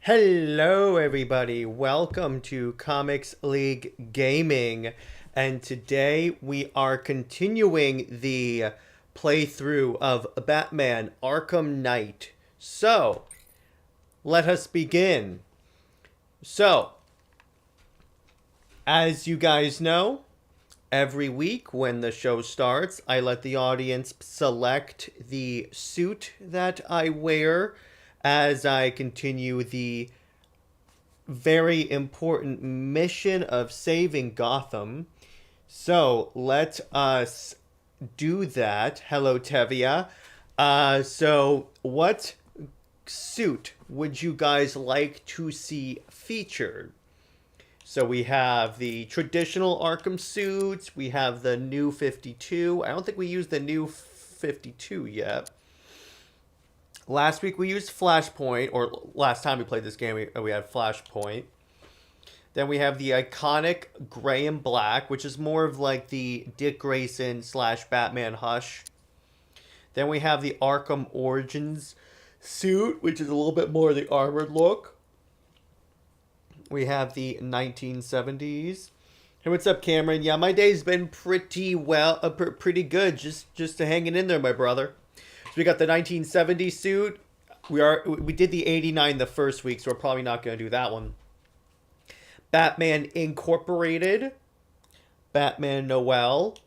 Hello, everybody. Welcome to Comics League Gaming. And today we are continuing the playthrough of Batman Arkham Knight. So, let us begin. So, as you guys know, every week when the show starts, I let the audience select the suit that I wear as I continue the very important mission of saving Gotham. So let us do that. Hello, Tevia. So what suit would you guys like to see featured? So we have the traditional Arkham suits. We have the new 52. I don't think we used the new 52 yet. Last week we used Flashpoint, or last time we played this game we had Flashpoint. Then we have the iconic gray and black, which is more of like the Dick Grayson / Batman Hush. Then we have the Arkham Origins suit, which is a little bit more of the armored look. We have the 1970s. Hey, what's up, Cameron? Yeah, my day's been pretty good. Just hanging in there, my brother. So we got the 1970 suit. We did the 89 the first week, so we're probably not going to do that one. Batman Incorporated. Batman Noel.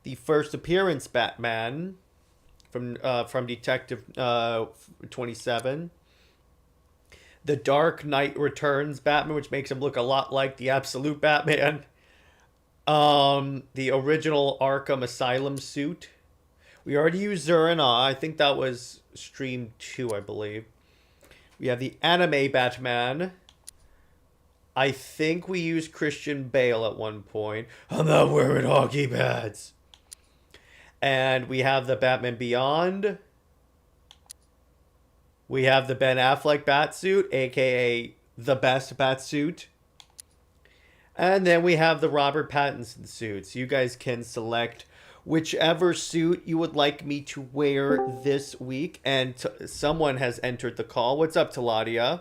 The first appearance Batman from Detective 27. The Dark Knight Returns Batman, which makes him look a lot like the absolute Batman. The original Arkham Asylum suit. We already used Zurina. I think that was stream 2, I believe. We have the anime Batman. I think we used Christian Bale at one point. I'm not wearing hockey pads. And we have the Batman Beyond. We have the Ben Affleck Batsuit, aka the best Batsuit. And then we have the Robert Pattinson suits. You guys can select whichever suit you would like me to wear this week. And someone has entered the call. What's up, Teladia?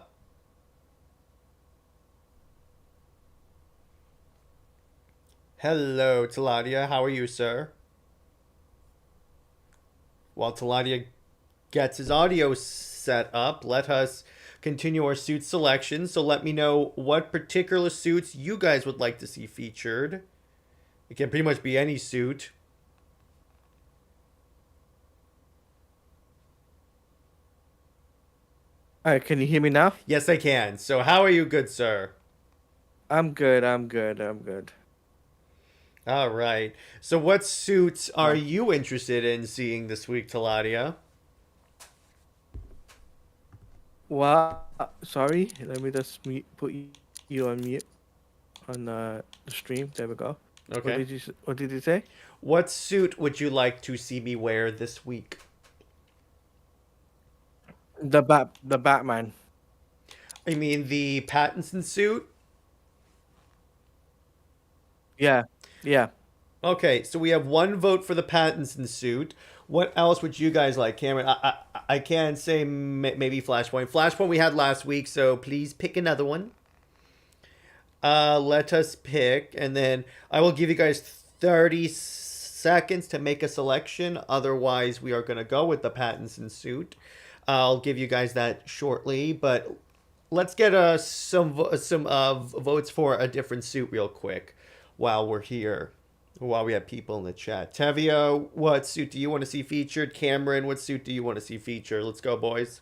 Hello, Teladia. How are you, sir? While Teladia gets his audio set up, let us continue our suit selection. So let me know what particular suits you guys would like to see featured. It can pretty much be any suit. All right, can you hear me now? Yes, I can. So how are you, good sir? I'm good. I'm good. I'm good. All right. So what suits are Uh, you interested in seeing this week, Teladia? sorry. Let me just put you on mute on the stream. There we go. Okay. What did you say? What suit would you like to see me wear this week? The Batman. I mean the Pattinson suit? Yeah. Yeah. Okay, so we have one vote for the Pattinson suit. What else would you guys like, Cameron? I can say maybe Flashpoint. Flashpoint we had last week, so please pick another one. Let us pick, and then I will give you guys 30 seconds to make a selection. Otherwise, we are going to go with the Pattinson suit. I'll give you guys that shortly, but let's get some votes for a different suit real quick while we're here. While we have people in the chat. Tevia, what suit do you want to see featured? Cameron, what suit do you want to see featured? Let's go, boys.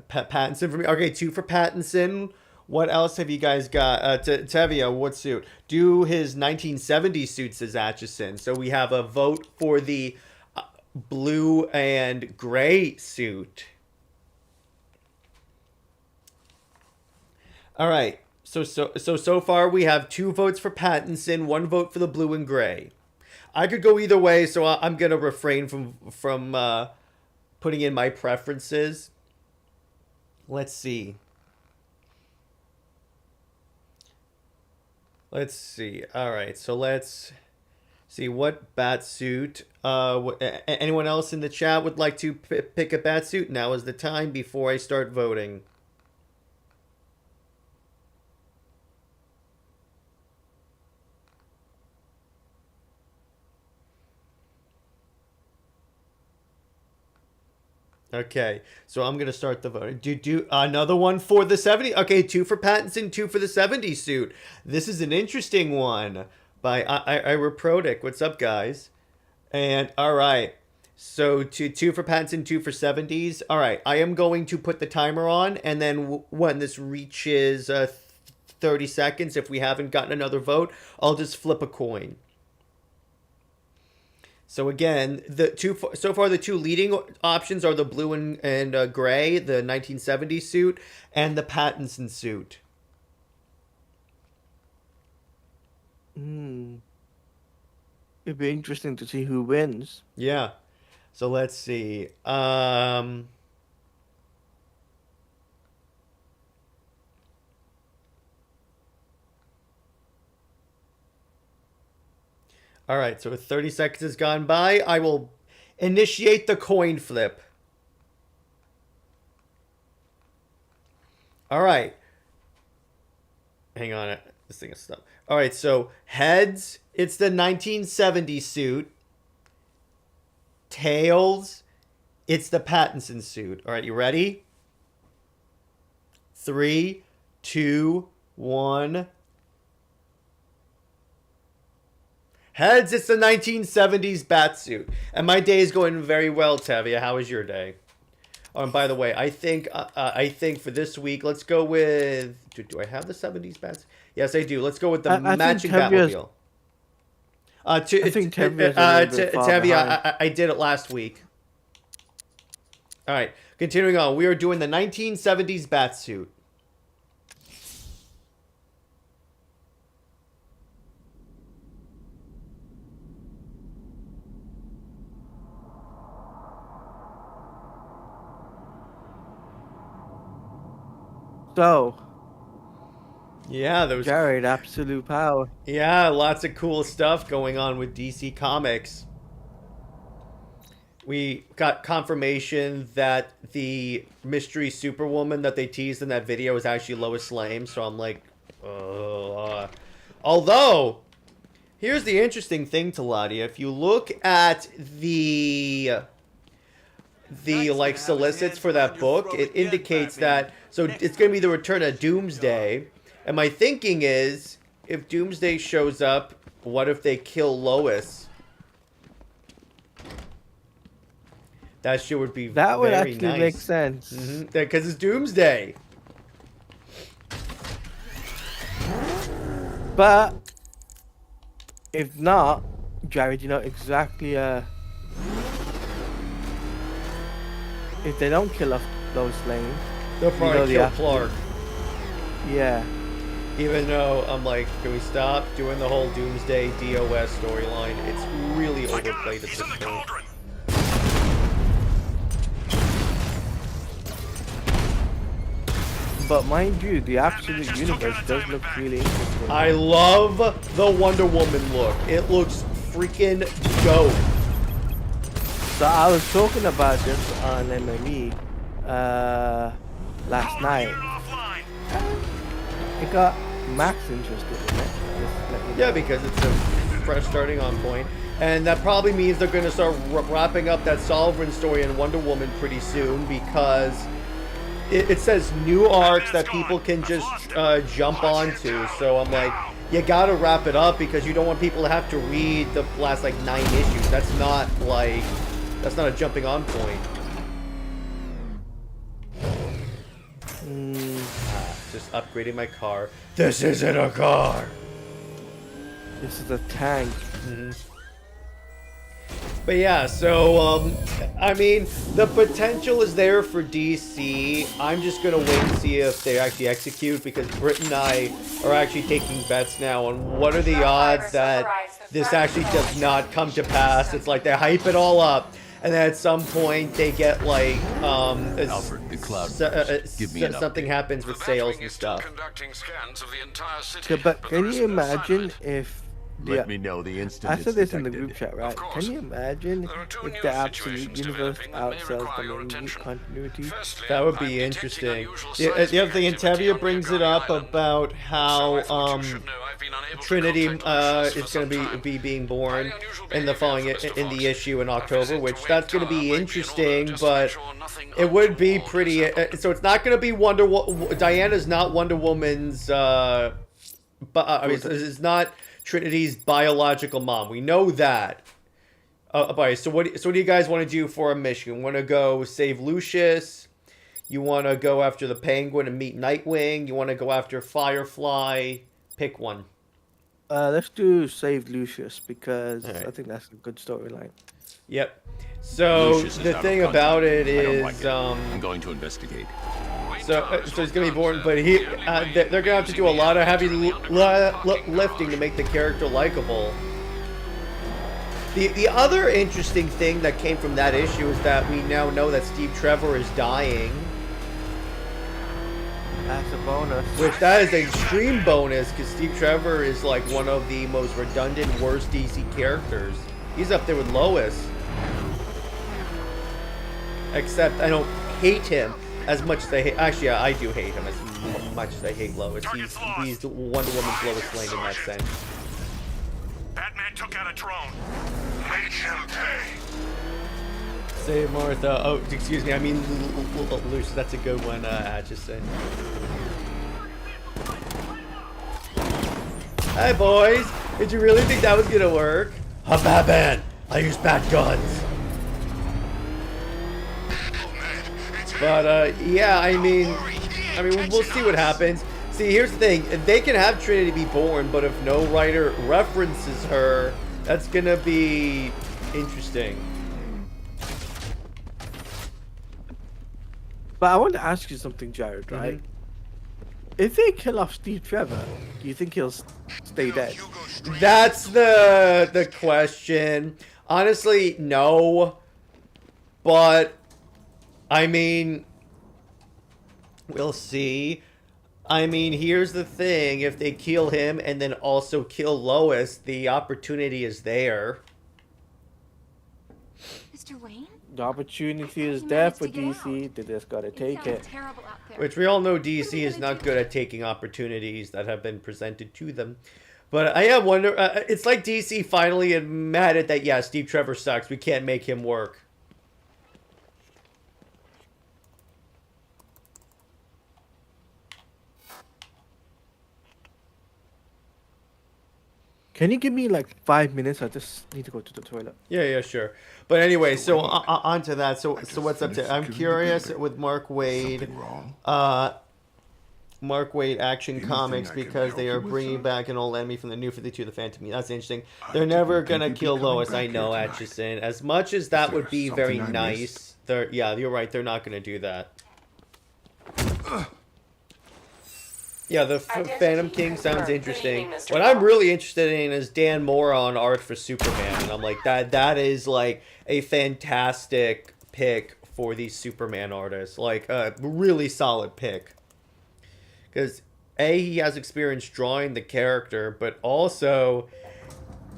Pattinson for me. Okay, 2 for Pattinson. What else have you guys got? Tevia, what suit? Do his 1970 suits as Atchison. So we have a vote for the blue and gray suit. All right. So far we have 2 votes for Pattinson, 1 vote for the blue and gray. I could go either way, so I'm gonna refrain from putting in my preferences. Let's see. Let's see. All right, so let's see what bat suit. Anyone else in the chat would like to pick a bat suit? Now is the time before I start voting. Okay, so I'm gonna start the voting. Do another one for the 70. Okay, 2 for Pattinson, 2 for the 70 suit. This is an interesting one by Ira Prodic. What's up, guys? And all right, so two for Pattinson, 2 for 70s. All right, I am going to put the timer on, and then when this reaches 30 seconds, if we haven't gotten another vote, I'll just flip a coin. So again, so far the two leading options are the blue and gray, the 1970 suit, and the Pattinson suit. It'd be interesting to see who wins. Yeah. So let's see. All right, so 30 seconds has gone by. I will initiate the coin flip. All right. Hang on. This thing is stuck. All right, so heads, it's the 1970 suit. Tails, it's the Pattinson suit. All right, you ready? 3, 2, 1. Heads, it's the 1970s Batsuit. And my day is going very well, Tavia. How was your day? Oh, and by the way, I think for this week, let's go with... Do I have the 70s Bats? Yes, I do. Let's go with the matching Batmobile. I think Tavia, I did it last week. All right, continuing on. We are doing the 1970s Batsuit. So, yeah, there was Jared, absolute power. Yeah, lots of cool stuff going on with DC Comics. We got confirmation that the mystery Superwoman that they teased in that video is actually Lois Lane, so I'm like, although, here's the interesting thing, Teladia. If you look at the like solicits for that book, it indicates that so it's going to be the return of Doomsday. And my thinking is, if Doomsday shows up, what if they kill Lois? That shit would be that would very actually nice. Make sense. Because it's Doomsday. But if not, Jared, you know exactly. If they don't kill off Lois Lane, they'll probably kill Clark. Yeah. Even though I'm like, can we stop doing the whole Doomsday DOS storyline? It's really overplayed at this point. But mind you, the Absolute Universe does look really interesting. I love the Wonder Woman look. It looks freaking dope. So I was talking about this on MME last night. It got Max interested in it. Yeah, because it's a fresh starting on point. And that probably means they're going to start wrapping up that Sovereign story in Wonder Woman pretty soon, because it says new arcs that people can just jump onto. So I'm like, you got to wrap it up, because you don't want people to have to read the last like 9 issues. That's not a jumping on point. Just upgrading my car. This isn't a car. This is a tank. But yeah, so, I mean, the potential is there for DC. I'm just going to wait and see if they actually execute, because Britt and I are actually taking bets now on what are the odds that this actually does not come to pass. It's like they hype it all up, and then at some point they get, like, cloud so, burst. Give me an something update. happens with sales and stuff. Okay, but can you imagine if Let the me know the instant I it's said this in the detected. group chat, right? Can you imagine if the absolute universe outsells the main continuity? That would be interesting. The other thing, and Tevia brings it up about how Trinity is going to be being born in the following in the issue in October, which that's going to be interesting, but it would be pretty. So it's not going to be Diana's not Wonder Woman's. But I mean, it's not Trinity's biological mom. We know that. So what do you guys want to do for a mission? You want to go save Lucius? You want to go after the Penguin and meet Nightwing? You want to go after Firefly? Pick one. Let's do Save Lucius because Right. I think that's a good storyline. Yep. So the thing about it is, I'm going to investigate. so he's gonna be born, but they're gonna have to do a lot of heavy lifting to make the character likable. The other interesting thing that came from that issue is that we now know that Steve Trevor is dying. That's a bonus. Which that is an extreme bonus because Steve Trevor is like one of the most redundant, worst DC characters. He's up there with Lois. Except I don't hate him as much as I hate. Actually, I do hate him as much as I hate Lois. He's the Wonder Woman's Lois Lane in that sense. Batman took out a drone. Make him pay. Say Martha. Oh, excuse me. I mean, Lucius. That's a good one. Atchison. Hi, boys. Did you really think that was gonna work? I'm Batman. I use bat guns. But yeah, I mean, we'll see what happens. See, here's the thing: they can have Trinity be born, but if no writer references her, that's gonna be interesting. But I want to ask you something, Jared, right? If they kill off Steve Trevor, do you think he'll stay dead? That's the question. Honestly, no. But I mean, we'll see. I mean, here's the thing. If they kill him and then also kill Lois, the opportunity is there. Mr. Wayne? The opportunity is there for DC. They just gotta take it. Terrible out there. Which we all know DC is not good at taking opportunities that have been presented to them. But I am wonder. It's like DC finally admitted that, yeah, Steve Trevor sucks. We can't make him work. Can you give me like 5 minutes? I just need to go to the toilet. Yeah, sure. But anyway, so on to that. So what's up to? I'm curious with Mark Waid. Mark Waid Action Comics because they are bringing back an old enemy from the New 52, the Phantom. That's interesting. They're never gonna kill Lois. I know, Atchison. As much as that would be very nice, yeah, you're right. They're not gonna do that. Yeah, the Phantom King sounds interesting. What I'm really interested in is Dan Moore on art for Superman, and I'm like, that is like a fantastic pick for these Superman artists. Like a really solid pick. Because he has experience drawing the character, but also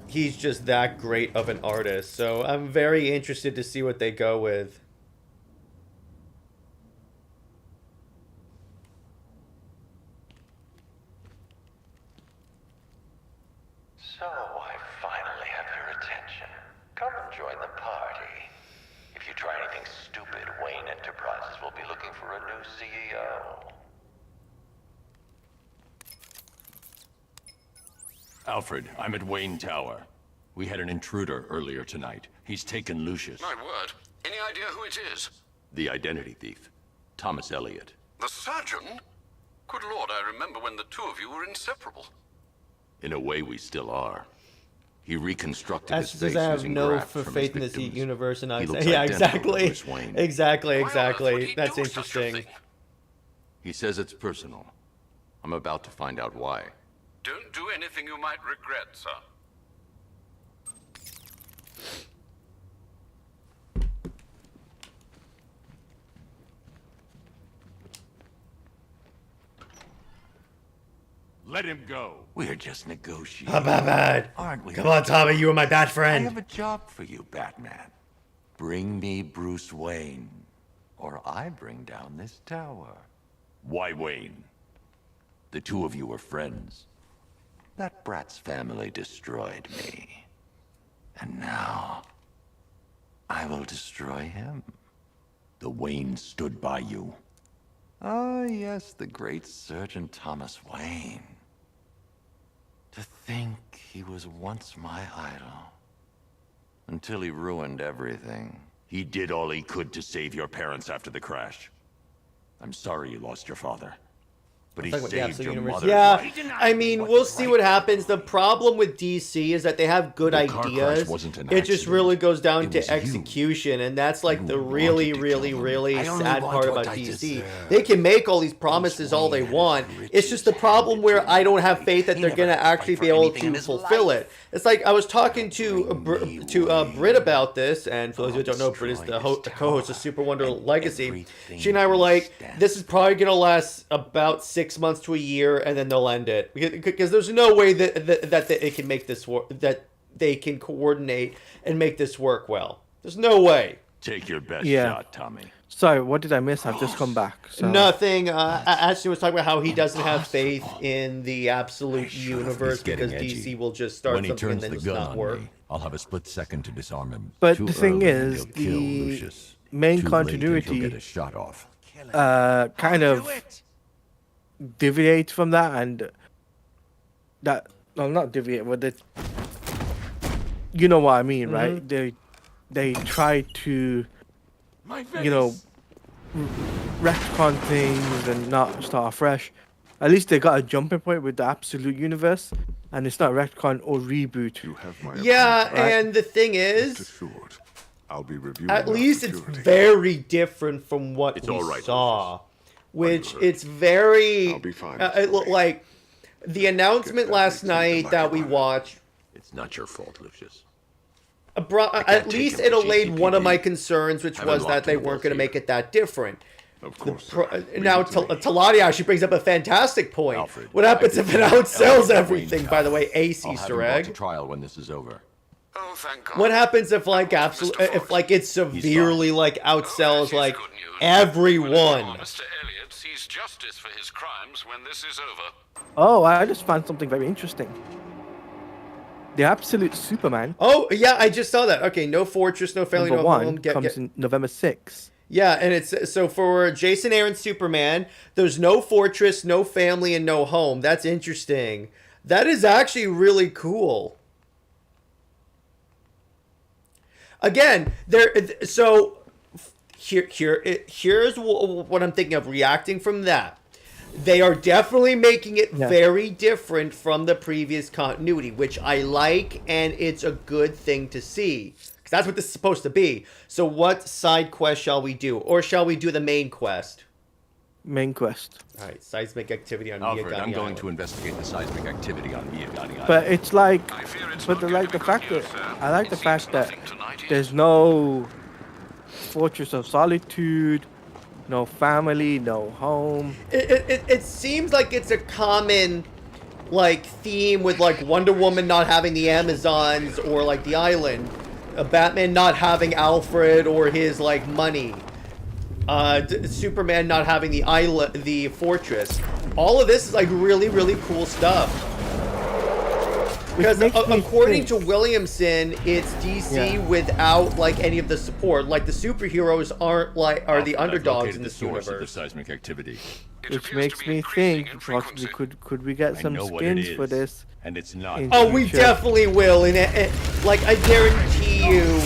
he's just that great of an artist. So I'm very interested to see what they go with. So, I finally have your attention. Come and join the party. If you try anything stupid, Wayne Enterprises will be looking for a new CEO. Alfred, I'm at Wayne Tower. We had an intruder earlier tonight. He's taken Lucius. My word. Any idea who it is? The identity thief. Thomas Elliot. The surgeon? Good lord, I remember when the two of you were inseparable. In a way, we still are. He reconstructed That's his because face I have using no graft from his faith in this victims. universe, and He I looks yeah, identical to exactly, Bruce Wayne. exactly. Why on earth would he That's do such a interesting. thing? He says it's personal. I'm about to find out why. Don't do anything you might regret, sir. Let him go. We're just negotiating. I'm Batman. Aren't we? Come on, Tommy, you were my bat I friend. have a job for you, Batman. Bring me Bruce Wayne, or I bring down this tower. Why Wayne? The two of you were friends. That brat's family destroyed me. And now, I will destroy him. The Wayne stood by you. Ah, yes, the great Surgeon Thomas Wayne. To think he was once my idol. Until he ruined everything. He did all he could to save your parents after the crash. I'm sorry you lost your father. But he Talking about the saved Absolute your Universe. mother. Yeah, I mean, we'll see what happens. The problem with DC is that they have good The car crash ideas. wasn't an It just accident. really goes down It to was you. execution, and that's like You the wanted really, to really, kill them. really I only sad want part what about I DC. deserve. They can make all these promises all they Wayne want. had his It's just the riches problem handed where to I him. don't have faith that He they're never gonna had to fight actually for be able anything in to his fulfill life. it. It's like I was talking to Bring me Brit about this, and for those who I'll don't know, Brit is the destroy this co-host of tower Super Wonder and Legacy. everything She and I were like, stands this is probably gonna last about 6 months to a year, and then they'll end it because there's no way that it can make this work, that they can coordinate and make this work well. There's no way. Take your best Yeah. shot, Tommy. Sorry, what did I miss? I've just come back. So. Nothing. Ashton was talking about how he doesn't have faith in the absolute universe He's getting because edgy. DC will just start When he something and turns then the just gun not on work. me, I'll have a split second to disarm him. But Too the thing early, is, he'll kill the Lucius. main Too late, and continuity, he'll get a shot off. kind of deviate from that, and that well, not deviate, but the you know what I mean, right? They try to retcon things and not start afresh. At least they got a jumping point with the Absolute Universe, and it's not retcon or reboot. You have my Yeah, approval. and the thing is, Assured. I'll be reviewing at our least it's security. very different from what It's we all right, saw, which Understood. it's very I'll be fine, it looked Mr. like the announcement that last meeting to night my that we mind. watched. It's not your fault, Lucius. At take least him it for allayed one of GCPD. my concerns, which I've was that unlocked they him weren't both going to here. make it that different. Of course, Pro- sir. Leave now, it to me. Teladia actually brings up a fantastic point. Alfred, What happens I if did it not outsells elevate everything? Wayne By the way, Tower. Ace I'll have Easter him brought to egg. trial when this is over. Oh, thank God. What happens if like Mr. absolute, Fox. if like it severely like outsells like everyone? Mr. Elliot sees justice for his crimes when this is over. Oh, I just found something very interesting. The Absolute Superman Oh yeah, I just saw that. Okay, no fortress, no family, number no one home. comes in November 6th. Yeah, and it's so for Jason Aaron's Superman, there's no fortress, no family, and no home. That's interesting. That is actually really cool. Again, here's what I'm thinking of reacting from that. They are definitely making it Yeah. very different from the previous continuity, which I like, and it's a good thing to see. Because that's what this is supposed to be. So what side quest shall we do? Or shall we do the main quest? Main quest. Alright, seismic activity on Alfred, Miyagani I'm going Island. to investigate the seismic activity on Miyagani Island. But it's like, I fear it's but not like the going to be fact good that news, sir. I like It the seems fact that nothing tonight is- there's no Fortress of Solitude, no family, no home. It seems like it's a common like theme with like Wonder Woman not having the Amazons or like the island, Batman not having Alfred or his like money, Superman not having the island, the fortress. All of this is like really really cool stuff. Because makes me according think- to Williamson, it's DC Yeah. without like any of the support. Like the superheroes are Alfred, the I've underdogs located in the this source of the universe. seismic activity. It Which appears to makes be me increasing think in possibly frequency. could we get I some know what it skins for is, this? and it's not. in Oh, we future. definitely will, and like I guarantee you,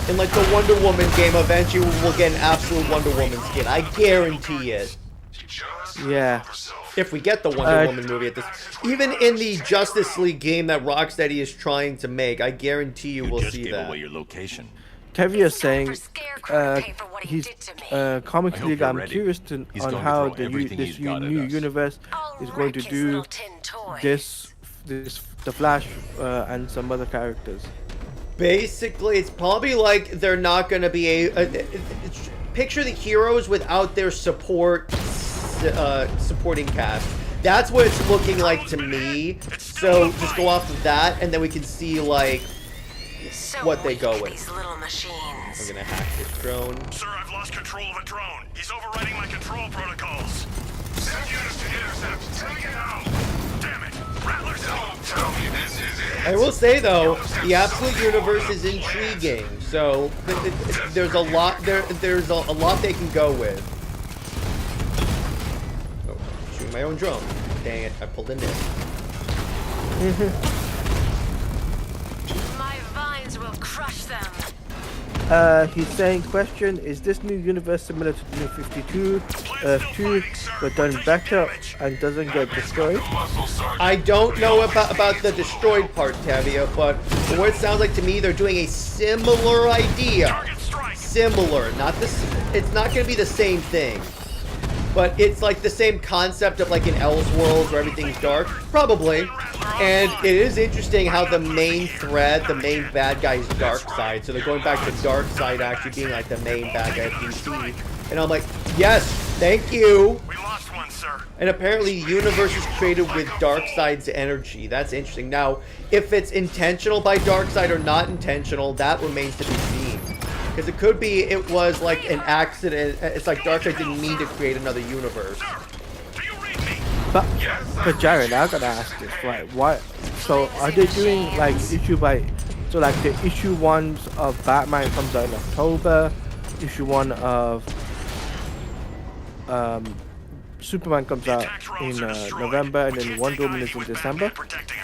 in like the Wonder Woman game, eventually we'll get an absolute Wonder Woman skin. I guarantee it. Just Yeah. yourself. If we get the Wonder Woman movie at this, even in the Justice League game that Rocksteady is trying to make, I guarantee you You will just see gave that. away your location. Kevy is saying Scarecrow pay for what he he's did to me. Comic I hope League. you're I'm ready. curious He's on going to how throw the everything this he's got at new us. universe I'll is going to wreck his do little tin toys. this the Flash and some other characters. Basically, it's probably like they're not going to be picture the heroes without their supporting cast. That's what it's looking like to me. So just go off of that, and then we can see like So what they go weak, with. These little machines. I'm gonna hack this drone. Sir, I've lost control of a drone. He's overriding my control protocols. Send units to intercept. Take it out. Damn it. Rattlers, don't tell me this is it. I will say though, the Absolute Universe is intriguing. So there's a lot there's a lot they can go with. Oh, shooting my own drone. Dang it! I pulled in it. My vines will crush them. He's saying, question, is this new universe similar to the new 52, Earth 2, but done better and doesn't get destroyed? I don't know about the destroyed part, Tavia, but from what it sounds like to me, they're doing a similar idea. Target strike. Similar, not this. It's not going to be the same thing, but it's like the same concept of like in Elseworlds where everything's dark, probably. And it is interesting how the main thread, the main bad guy is Darkseid. So they're going back to Darkseid actually being like the main bad guy of DC. And I'm like, yes, thank you. We lost one, sir. And apparently the universe is created with Darkseid's energy. That's interesting. Now, if it's intentional by Darkseid or not intentional, that remains to be seen. Because it could be it was like an accident. It's like Darkseid didn't mean to create another universe. Sir, do you read me? But Jared, I gotta ask this, right? What? So are they doing like issue by? So like the issue 1 of Batman comes out in October, issue 1 of Superman comes out in November, and then Wonder Woman is in December.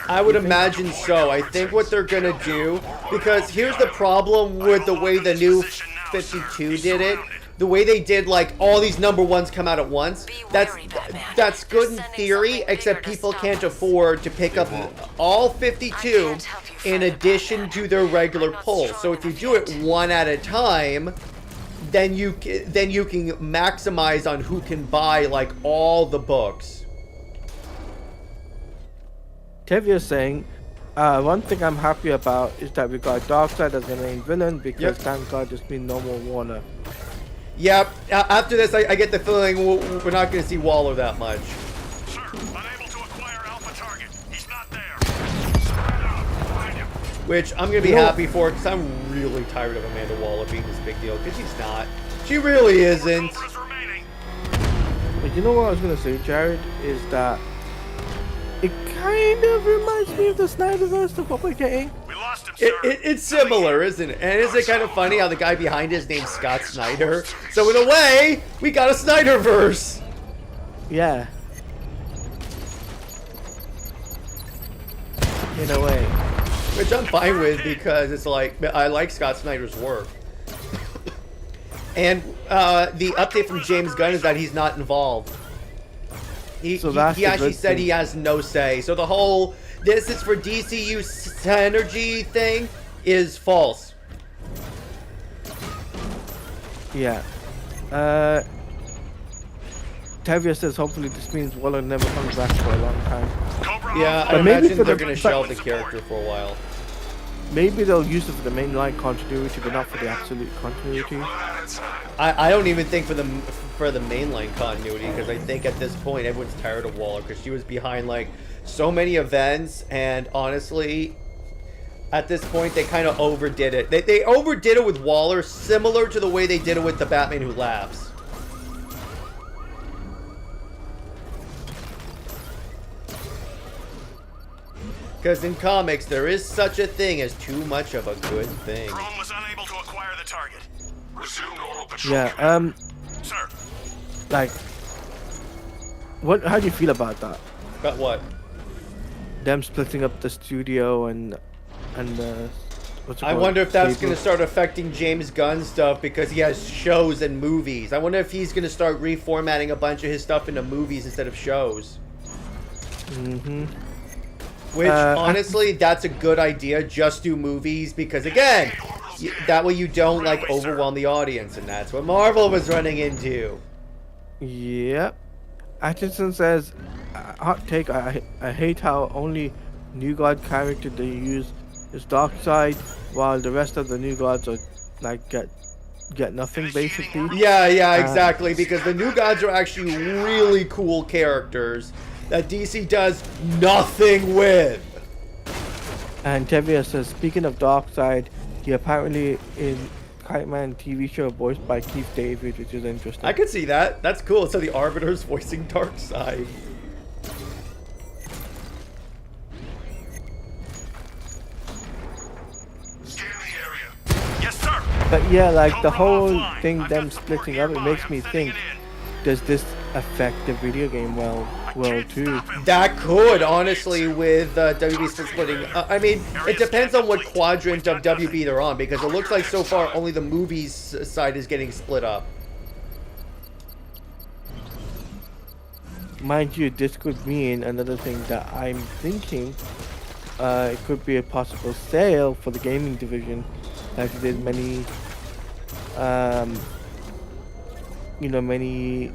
I would imagine so. I think what they're gonna do, because here's the problem with the way the new 52 did it. The way they did, like, all these #1s come out at once, that's good in theory, except people can't afford to pick up all 52 in addition to their regular pull. So if you do it one at a time, then you can maximize on who can buy, like, all the books. Tevia's saying, one thing I'm happy about is that we got Darkseid as the main villain, because thank God there's been no more Warner. Yep, after this, I get the feeling we're not going to see Waller that much. Sir, unable to acquire Alpha target. He's not there. Spread out. Find him. Which I'm going to be happy for, because I'm really tired of Amanda Waller being this big deal, because she's not. She really isn't. Cobras remaining. But you know what I was gonna say, Jared, is that it kind of reminds me of the Snyderverse of what we're getting. We lost him, sir. It's similar, isn't it? And isn't it kind of funny how the guy behind his name's Scott Snyder? So in a way, we got a Snyderverse. Yeah. In a way. Which I'm fine with, because it's like, I like Scott Snyder's work. And the update from James Gunn is that he's not involved. He actually said he has no say. So the whole, this is for DCU synergy thing is false. Yeah. Tavia says hopefully this means Waller never comes back for a long time. Cobra Yeah, off. I maybe imagine for they're the- going to shelve the character for a while. Maybe they'll use it for the mainline continuity, but not for the absolute continuity. I don't even think for the mainline continuity, because I think at this point everyone's tired of Waller, because she was behind like so many events, and honestly, at this point they kind of overdid it. They overdid it with Waller, similar to the way they did it with the Batman Who Laughs. Because in comics, there is such a thing as too much of a good thing. Drone was unable to acquire the target. Resume normal patrol. Yeah, Sir, like, how do you feel about that? But what? Them splitting up the studio and what's it I called? wonder if that's Cable. going to start affecting James Gunn stuff, because he has shows and movies. I wonder if he's going to start reformatting a bunch of his stuff into movies instead of shows. Mm-hmm. Which, honestly, that's a good idea. Just do movies, because, again, that way you don't, like, overwhelm the audience, and that's what Marvel was running into. Yep. Atchison says, hot take, I hate how only New God character they use is Darkseid, while the rest of the New Gods are, like, get nothing, basically. Yeah, exactly, because the New Gods are actually really cool characters. that DC does nothing with. And Tevia says, speaking of Darkseid, he apparently in Kite Man TV show voiced by Keith David, which is interesting. I could see that. That's cool. So the Arbiter's voicing Darkseid. Scan the area. Yes, sir. But yeah, like the Help whole them offline. thing, I've them got support splitting up, it nearby. makes I'm me sending think, it in. does this affect the video game world too? That could, honestly, with WB splitting. I mean, it depends on what quadrant of WB they're on, because it looks like so far only the movies side is getting split up. Mind you, this could mean another thing that I'm thinking. It could be a possible sale for the gaming division, like it did many, many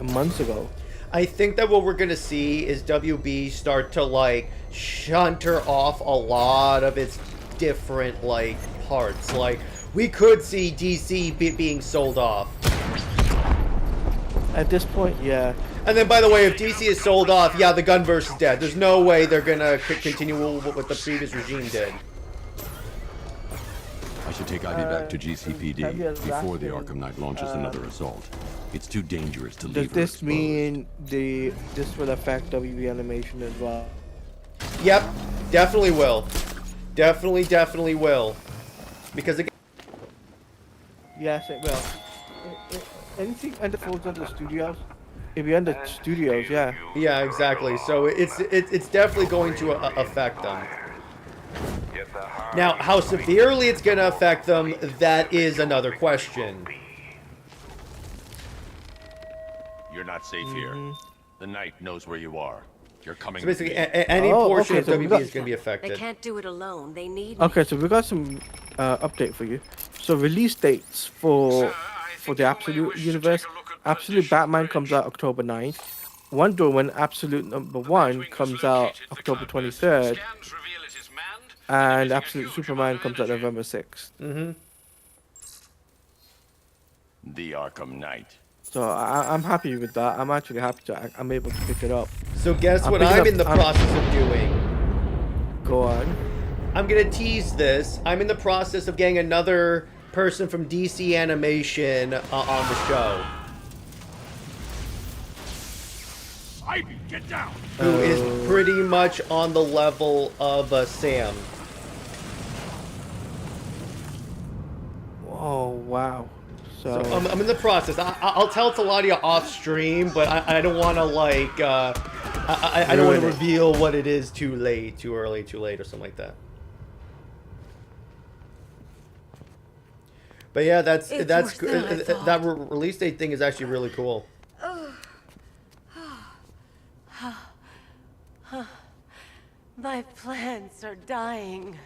months ago. I think that what we're gonna see is WB start to like shunter off a lot of its different like parts. Like we could see DC being sold off. At this point, yeah. And then, by the way, if DC is sold off, yeah, the Gunverse is dead. There's no way they're gonna continue what the previous regime did. I should take Ivy back to have you GCPD before the asking, Arkham Knight launches another assault. It's too dangerous to Does leave her this exposed. mean this will affect WB animation as well? Yep, definitely will. Definitely will. Because again, Yes, it will. Anything under falls under studios? If you're under studios, yeah. yeah, exactly. So it's definitely going to affect them. Now, how severely it's going to affect them, that is another question. You're not safe here. The Knight knows where you are. You're coming So with basically, me. any Oh, portion okay, of so we WB got- is going to be They affected. can't do it alone. They need me. Okay, so we got some update for you. So release dates for the Absolute universe. Absolute Batman comes out October 9th. Wonder Woman Absolute #1 comes out October 23rd. And Absolute Superman comes out November 6th. The Arkham Knight. So I'm happy with that. I'm actually happy I'm able to pick it up. So guess I'm what picking I'm up- in the I'm- process of doing? Go on. I'm going to tease this. I'm in the process of getting another person from DC Animation on the show. Ivy, get down! Who is pretty much on the level of Sam. Oh wow. So I'm in the process. I'll tell Teladia off stream, but I don't want to like I don't want to Ruin it. reveal what it is too late, too early, too late, or something like that. But yeah, that's It's worse than I that thought. release date thing is actually really cool. My plants are dying.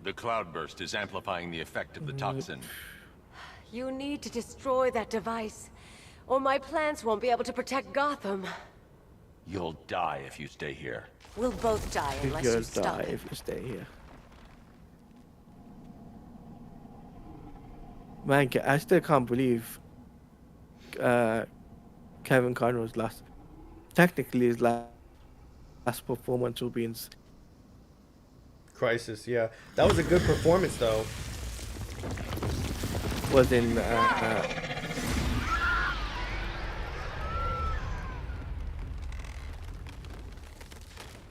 The cloudburst is amplifying the effect of the toxin. You need to destroy that device, or my plants won't be able to protect Gotham. You'll die if you stay here. We'll both die unless you You'll stop die it. if you stay here. Man, I still can't believe Kevin Conroy's technically his last performance will be in. Crisis, yeah, that was a good performance though. Was in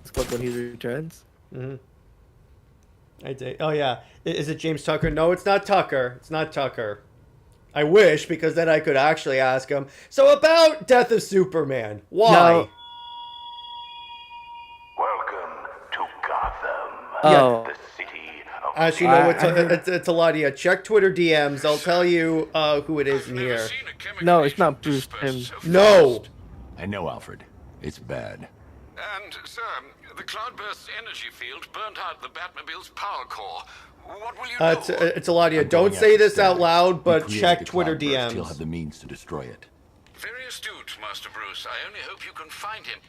Scott when he returns. I did. Oh yeah, is it James Tucker? No, it's not Tucker. It's not Tucker. I wish, because then I could actually ask him. So about Death of Superman, why? No. Welcome to Gotham, Oh, the city of Actually, no, I it's Teladia. Check Twitter DMs. I'll tell you who it is in here. no, it's not Bruce Timm. No. I know, Alfred. It's bad. And, sir, the cloudburst's energy field burnt out the Batmobile's power core. What will you do? It's Teladia. I'm Don't going say after this out Stanley. loud, He but created check the Twitter cloudburst. He'll have DMs. the means to destroy it. Very astute, Master Bruce. I only hope you can find him.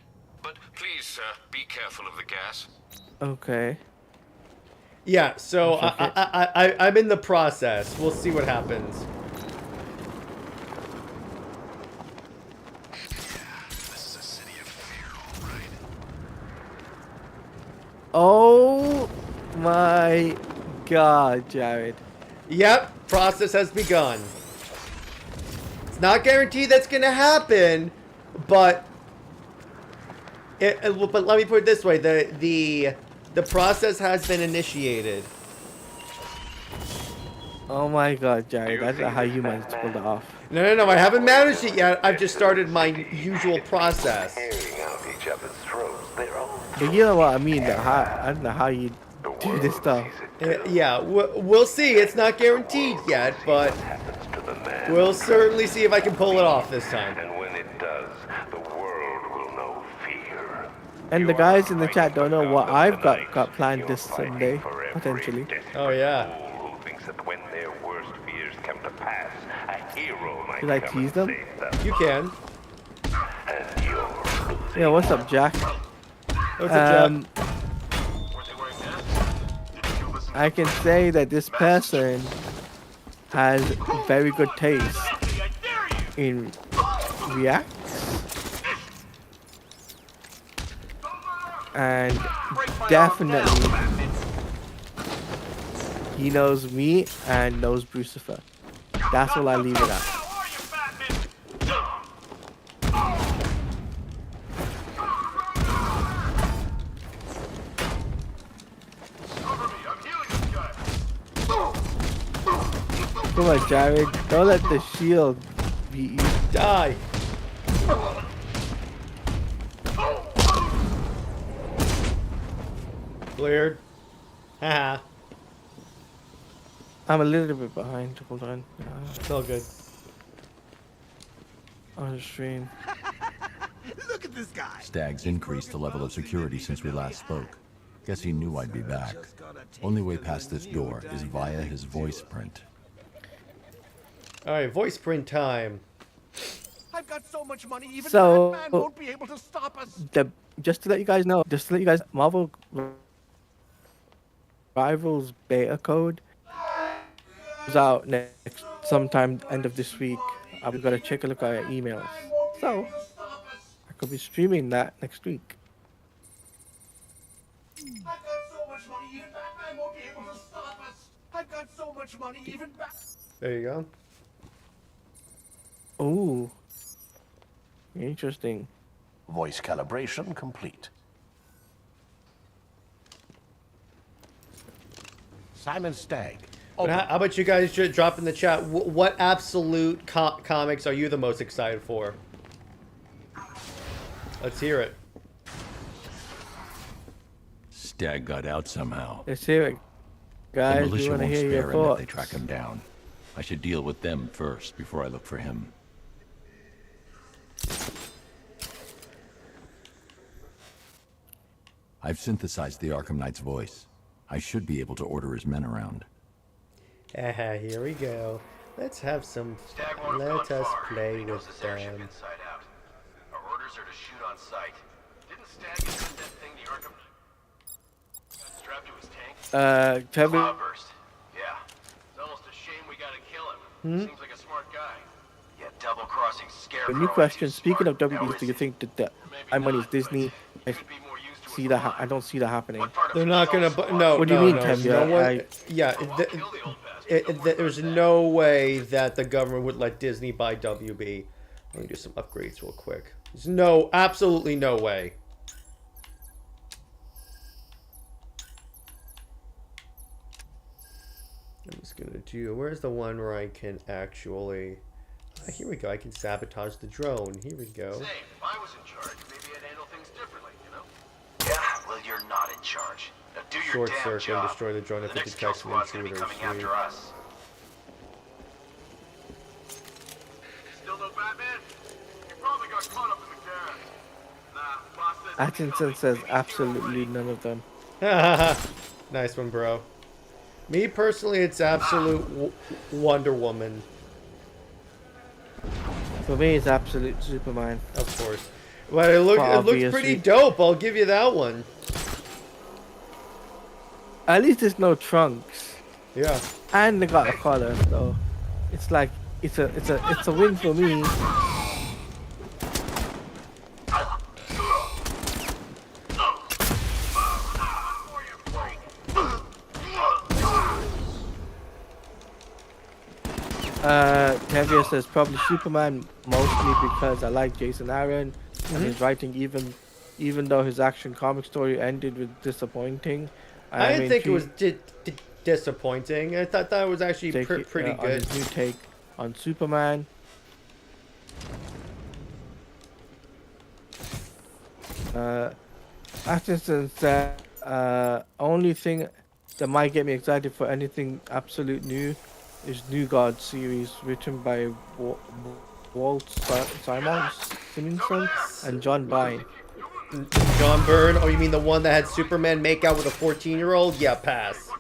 But please, sir, be careful of the gas. Okay. Yeah. So I'm in the process. We'll see what happens. This is a city of fear, all right. Oh my god, Jared. Yep, process has begun. It's not guaranteed that's gonna happen, but but let me put it this way: the process has been initiated. Oh my god, Jared. That's not how you managed to pull that off. No, I haven't managed it yet. I've just started my usual process. But you know what I mean, though. I don't know how you do this stuff. Yeah, we'll see. It's not guaranteed yet, but we'll certainly see if I can pull it off this time. And when it does, the world will know fear. And the guys in the chat don't know what I've got planned this Sunday, potentially. Oh, yeah. Who thinks that when their worst fears come to pass, a hero might Should I come and tease them? save them. You can. And you're Yeah, what's up, Jack? What's up, Jeff? I can say that this person has very good taste in reacts, and definitely he knows me and knows Brucifer. That's all I leave it at. Come on, Jared. Don't let the shield beat you. Die. Cleared. Haha. I'm a little bit behind. Hold on. It's all good. On the stream. Look at this guy. Stag's increased the level of security since we last spoke. Guess he knew I'd be back. Only way past this door is via his voice print. Alright, voice print time. I've got so much money, even So- Batman won't be able to stop us. Just to let you guys know, Marvel Rivals beta code is out next sometime end of this week. I've got to check a look at our emails. So I could be streaming that next week. I've got so much money, even Batman won't be able to stop us. I've got so much money, even There you go. Ooh. Interesting. Voice calibration complete. Simon Stagg. But how about you guys just drop in the chat what absolute comics are you the most excited for? Let's hear it. Stag got out somehow. Let's hear it. The Guys, we militia want to won't hear spare your him if thoughts. they track him down. I should deal with them first before I look for him. I've synthesized the Arkham Knight's voice. I should be able to order his men around. Here we go. Let's have some fun. Let us play with them. Inside out. Our orders are to shoot on sight. Didn't Stag send that thing to Arkham? Strapped to his tank? Tell me, Cloudburst. Yeah. It's almost a shame we gotta kill him. Seems like a smart guy. Yeah, double-crossing Scarecrow. a new question. ain't too Speaking of smart. WBs, Now do you is think that Maybe my money is not, Disney? but I could be more used to see it that. than I don't see that happening. What part of They're not gonna. No. What do you no, mean, no, Tim? no Yeah, one, yeah. There's no way that the government would let Disney buy WB. Let me do some upgrades real quick. There's absolutely no way. I'm just gonna do. Where's the one where I can actually? Here we go. I can sabotage the drone. Here we go. Say, if I was in charge, maybe I'd handle things differently, you know? Yeah, well, you're not in charge. Now do your Short damn circuit and job. destroy the drone if The it next kill detects an squad's gonna be intruder. coming Sweet. after us. Still no Batman? You probably got caught up in the gas. Nah, boss says Atkinson says absolutely none of them. Nice one, bro. Me personally, it's absolute Wonder Woman, For me, it's absolute Superman. of course. But it looks Obviously. pretty dope. I'll give you that one. At least there's no trunks, Yeah. and they got a collar, so it's like it's a win for me. Tevia says probably Superman, mostly because I like Jason Aaron and his writing. Even though his Action comic story ended with disappointing, I didn't think it was intrigued disappointing. I thought that was actually pretty on good. his new take on Superman. Atkinson said, only thing that might get me excited for anything absolute new is New God series written by Walt Simonson and John Byrne. John Byrne? Oh, you mean the one that had Superman make out with a 14-year-old? Yeah, pass.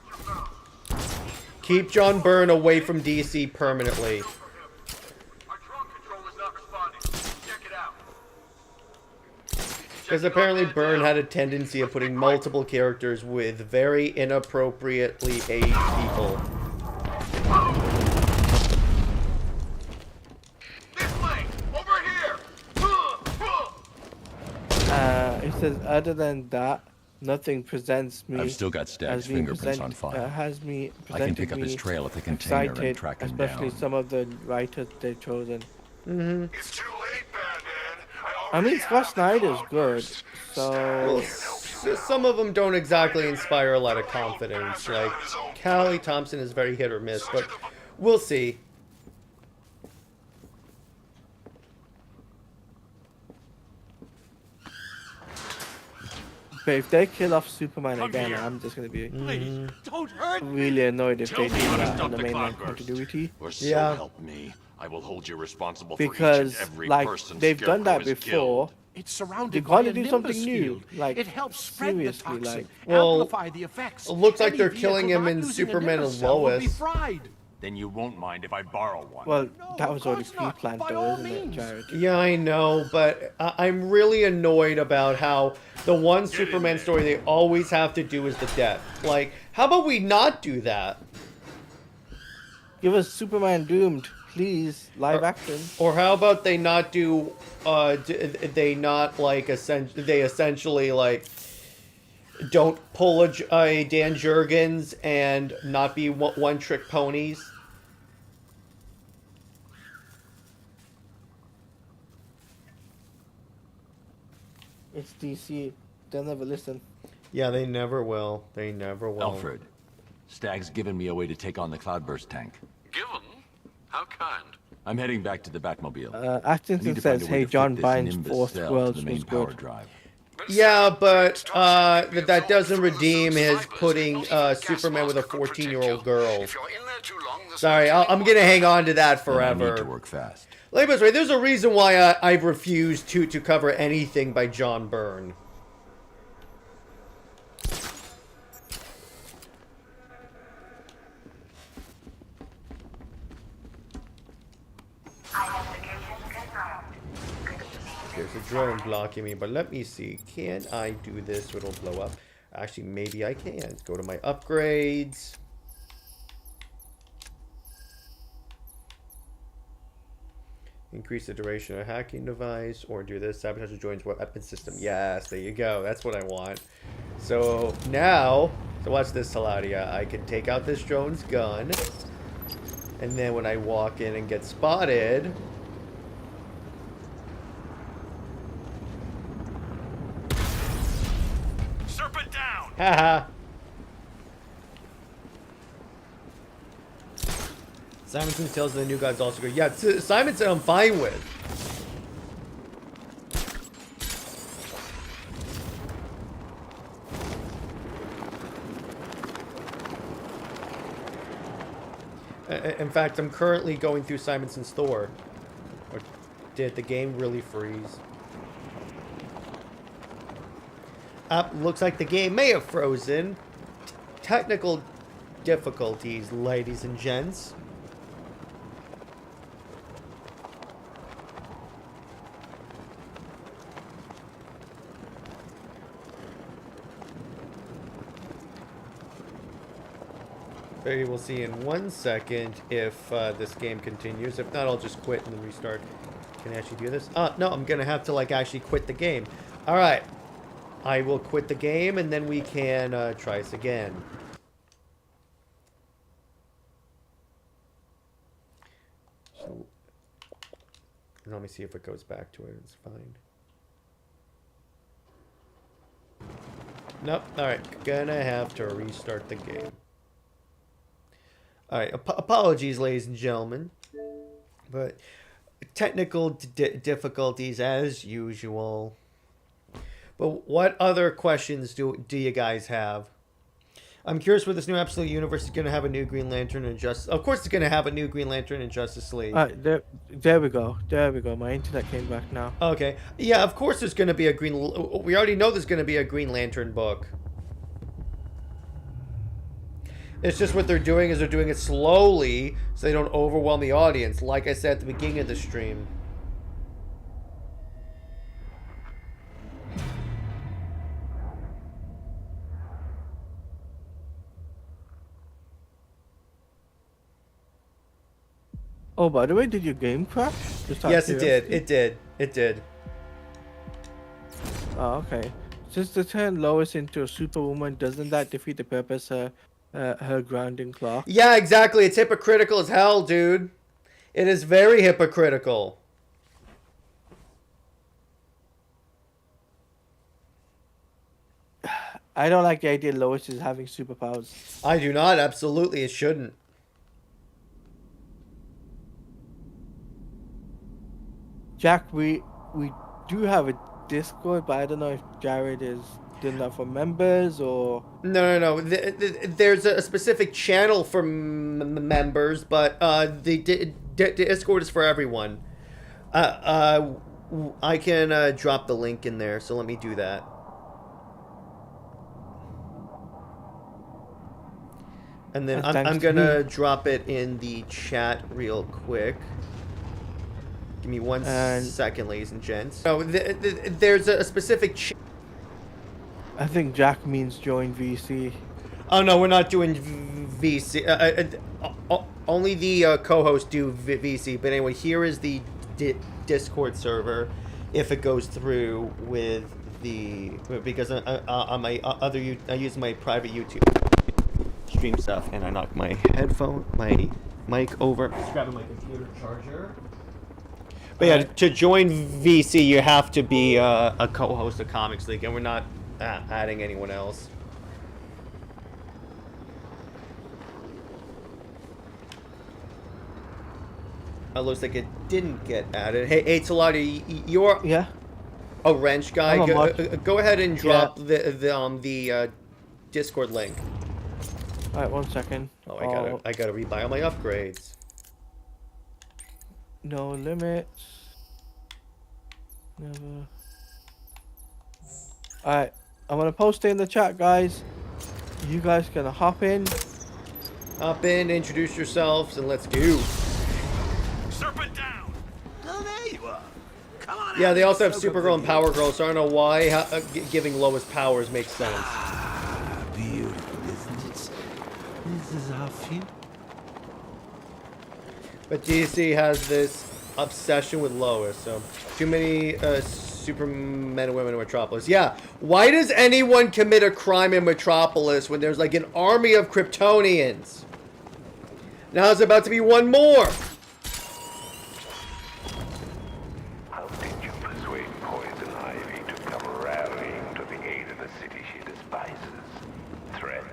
Keep John Byrne away from DC permanently. Our drone controller's not responding. Check it out. Because apparently Byrne had a tendency of putting multiple characters with very inappropriately aged people. This way! Over here! It says, other than that, nothing presents me. I've still got Stag's fingerprints on file. Has me I can pick up his trail at the container excited, and track him especially down. some of the writers they've chosen. It's too late, Batman. I mean, Scott Snyder's good, Well, so some of them don't exactly inspire a lot of confidence. Like, Callie Thompson is very hit or miss, but we'll see. but if they kill off Superman again, I'm just gonna be Don't hurt me. really annoyed if they do me how to that stop in the the mainline cloudburst. continuity. Or so Yeah. help me, I will hold you responsible Because, for each and every like, person they've done that Scarecrow has before. killed. It's surrounded They're by gonna a do something nimbus new, field. like, It helps spread the seriously, toxin, like- Well, amplify the effects. looks like Any they're killing vehicle him not in using a Superman nimbus and cell will be Lois. fried. Then you won't mind if I borrow one. Well, No, that of was already course not. pre-planned By though, all isn't means. it, Jared? Yeah, I know, but I'm really annoyed about how the one Superman story they always have to do is the death. Like, how about we not do that? Give us Superman Doomed, please, live action. Or how about they not do, they not, like, they essentially, like, don't pull a Dan Jurgens and not be one-trick ponies? It's DC. They'll never listen. Yeah, they never will. They never will. Alfred, Stag's given me a way to take on the Cloudburst tank. Given? How kind. I'm heading back to the Batmobile. I need Atkinson to find says, a way hey, to fit John this Bynes' Nimbus Fourth cell to Worlds the main was power good. drive. Yeah, but that doesn't redeem his putting Superman with a 14-year-old girl. If you're in there too long, the Sorry, I'm gonna hang on to that And I need to forever. work fast. Label's right. There's a reason why I've refused to cover anything by John Byrne. There's a drone blocking me, but let me see. Can I do this so it'll blow up? Actually, maybe I can. Let's go to my upgrades. Increase the duration of a hacking device, or do this. Sabotage the joins weapon system. Yes, there you go. That's what I want. So now, so watch this, Teladia. I can take out this drone's gun, and then when I walk in and get spotted, Serpent down! haha. Simonson tells the new guy's also good. Yeah, Simonson I'm fine with. In fact, I'm currently going through Simonson's store. Or did the game really freeze? Looks like the game may have frozen. Technical difficulties, ladies and gents. Maybe we'll see in 1 second if this game continues. If not, I'll just quit and then restart. Can I actually do this? No, I'm gonna have to like actually quit the game. All right, I will quit the game and then we can try this again. Let me see if it goes back to it. It's fine. Nope. Alright, gonna have to restart the game. Alright, apologies, ladies and gentlemen. But technical difficulties as usual. But what other questions do you guys have? I'm curious whether this new Absolute Universe is going to have a new Green Lantern and Justice... Of course it's going to have a new Green Lantern and Justice League. There we go. There we go. My internet came back now. Okay. Yeah, of course there's going to be a Green... We already know there's going to be a Green Lantern book. It's just what they're doing is they're doing it slowly so they don't overwhelm the audience, like I said at the beginning of the stream. Oh, by the way, did your game crash? Yes, it did. It did. It did. Oh, okay. Since they turn Lois into a superwoman, doesn't that defeat the purpose of her grounding clock? Yeah, exactly. It's hypocritical as hell, dude. It is very hypocritical. I don't like the idea Lois is having superpowers. I do not. Absolutely, it shouldn't. Jack, we do have a Discord, but I don't know if Jared is doing that for members or... No. There's a specific channel for members, but the Discord is for everyone. I can drop the link in there, so let me do that. And then I'm gonna drop it in the chat real quick. Give me one second, ladies and gents. So there's a specific... I think Jack means join VC. Oh, no, we're not doing VC. Only the co-hosts do VC. But anyway, here is the Discord server if it goes through with the... Because on my other... I use my private YouTube stream stuff, and I knocked my mic over. Just grabbing my computer charger. But yeah, to join VC, you have to be a co-host of Comics League, and we're not adding anyone else. It looks like it didn't get added. Hey, Teladia, you're a wrench guy. Go ahead and drop the Discord link. All right, 1 second. Oh, I gotta rebuy all my upgrades. No limits. Never. Alright, I'm gonna post it in the chat, guys. You guys gonna hop in. Hop in, introduce yourselves, and let's go. Serpent down! Oh, there you are. Come on. Yeah, they also have Supergirl and Power Girl, so I don't know why giving Lois powers makes sense. Ah, beautiful, isn't it? This is our future. But DC has this obsession with Lois, so too many Supermen and women in Metropolis. Yeah, why does anyone commit a crime in Metropolis when there's like an army of Kryptonians? Now there's about to be one more. How did you persuade Poison Ivy to come rallying to the aid of the city she despises? Threat,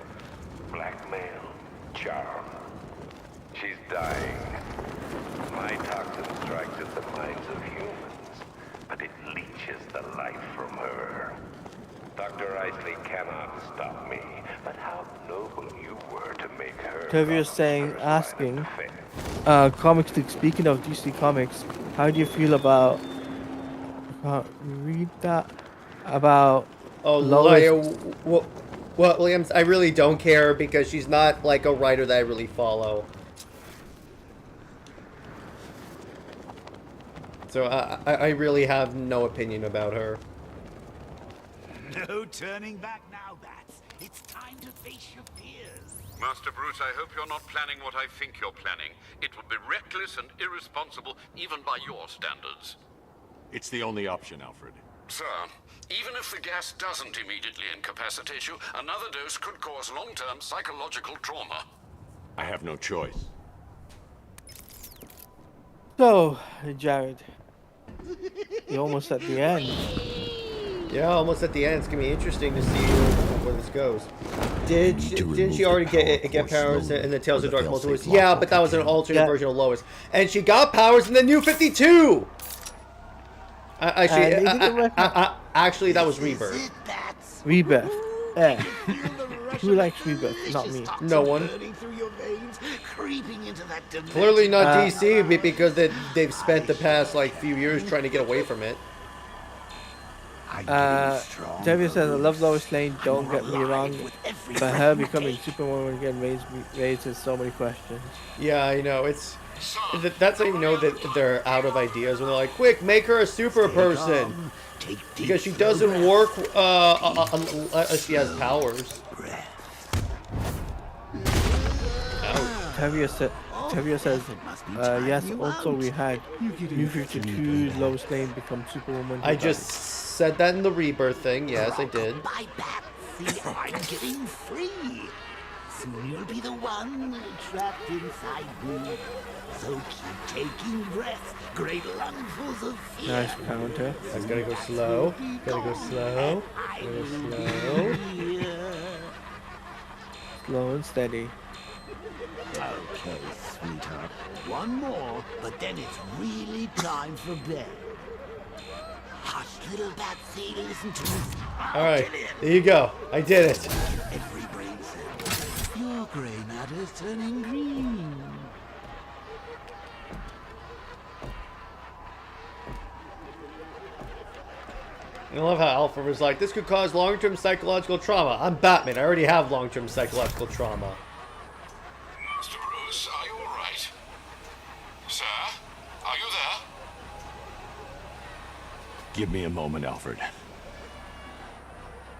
blackmail, charm. She's dying. My toxin strikes at the minds of humans, but it leeches the life from her. Dr. Isley cannot stop me, but how noble you were to make her... Tevio's saying, asking, Comics League, speaking of DC Comics, how do you feel about... I can't read that. About... Oh, Lois... Well, Williams, I really don't care because she's not like a writer that I really follow. So I really have no opinion about her. No turning back now, Bats. It's time to face your fears. Master Bruce, I hope you're not planning what I think you're planning. It would be reckless and irresponsible, even by your standards. It's the only option, Alfred. Sir, even if the gas doesn't immediately incapacitate you, another dose could cause long-term psychological trauma. I have no choice. So, Jared, You're almost at the end. Yeah, almost at the end. It's gonna be interesting to see where this goes. Didn't she already get powers in the Tales of Dark Multiverse? Yeah, but that was an alternate version of Lois, and she got powers in the New 52. Actually, that was Rebirth. Rebirth. Yeah. Who likes Rebirth? Not me. No one. Clearly not DC because they've spent the past like few years trying to get away from it. Debbie says, I love Lois Lane, don't get me wrong, but her becoming Superwoman again raises so many questions. Yeah, I know. That's how you know that they're out of ideas when they're like, quick, make her a super person. Because she doesn't work unless she has powers. Tevia says, yes, also we had New 52 Lois Lane become Superwoman. I just said that in the Rebirth thing. Yes, I did. See, I'm getting free. Soon you'll be the one trapped inside me. So keep taking breaths, great lungfuls of fear. Nice counter. That's gotta go slow. Gotta go slow. Gotta go slow. Slow and steady. Okay, sweetheart. One more, but then it's really time for bed. Hush, little Batsy, listen to me. Alright, there you go. I did it. Every brain cell. Your gray matter's turning green. I love how Alpha was like, this could cause long-term psychological trauma. I'm Batman. I already have long-term psychological trauma. Mr. Bruce, are you all right? Sir, are you there? Give me a moment, Alfred.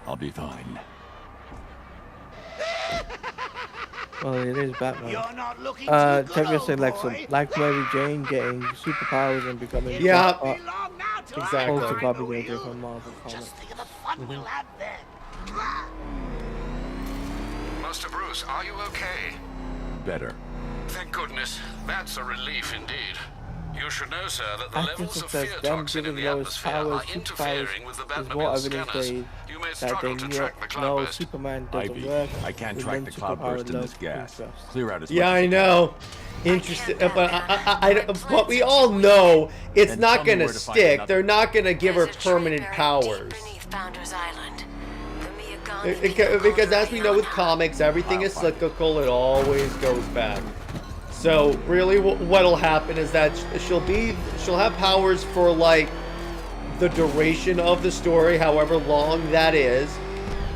I'll be fine. Well, it is Batman. Tevia said like Mary Jane getting superpowers and becoming exactly. Also copyright from Marvel Comics. Master Bruce, are you okay? Better. Thank goodness. That's a relief indeed. You should know, sir, that the Atkinson levels of says fear them toxin in giving the Lois atmosphere powers, are interfering with the is more Batmobile evidence scanners. they, You may that struggle to track the know cloudburst. Superman doesn't Ivy, work. I can't with track them the cloudburst in superpowered this gas. love Clear out as Yeah, much as I you know. Interesting, but we all know it's not gonna stick. They're not gonna give her permanent powers. Because as we know with comics, everything is cyclical. It always goes back. So really, what'll happen is that she'll have powers for like the duration of the story, however long that is.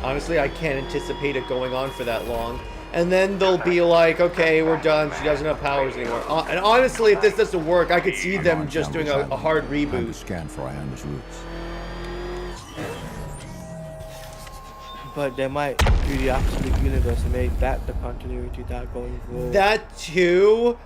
Honestly, I can't anticipate it going on for that long. And then they'll be like, okay, we're done. She doesn't have powers anymore. And honestly, if this doesn't work, I could see them just doing a hard reboot. Scan for Ayanda's roots. But they might do the absolute universe and make that the continuity that going forward. That too.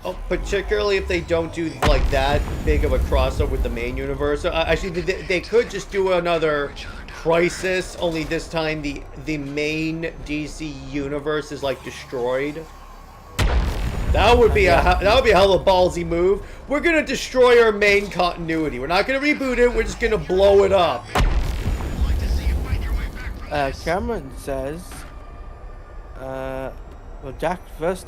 Oh, particularly if they don't do like that big of a crossover with the main universe. Actually, they could just do another Crisis. Only this time the main DC universe is like destroyed. That would be a hell of a ballsy move. We're gonna destroy our main continuity. We're not gonna reboot it. We're just gonna blow it up. Cameron says, well, Jack says,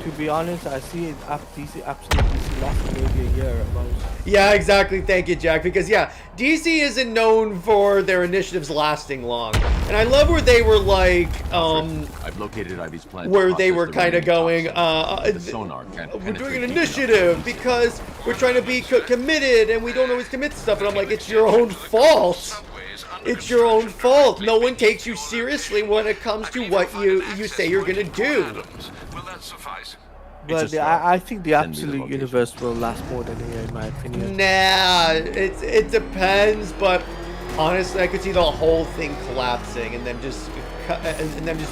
to be honest, I see it DC absolutely lasting maybe a year at most. Yeah, exactly. Thank you, Jack. Because yeah, DC isn't known for their initiatives lasting long, and I love where they were like, I've located Ivy's plan. Where they were kind of going, sonar we're doing an initiative because we're trying to be committed, and we don't always commit to stuff. And I'm like, it's your own fault. It's your own fault. No one takes you seriously when it comes to what you say you're gonna do. Will that suffice? But I think the absolute universe will last more than a year, in my opinion. Nah, it depends. But honestly, I could see the whole thing collapsing and then just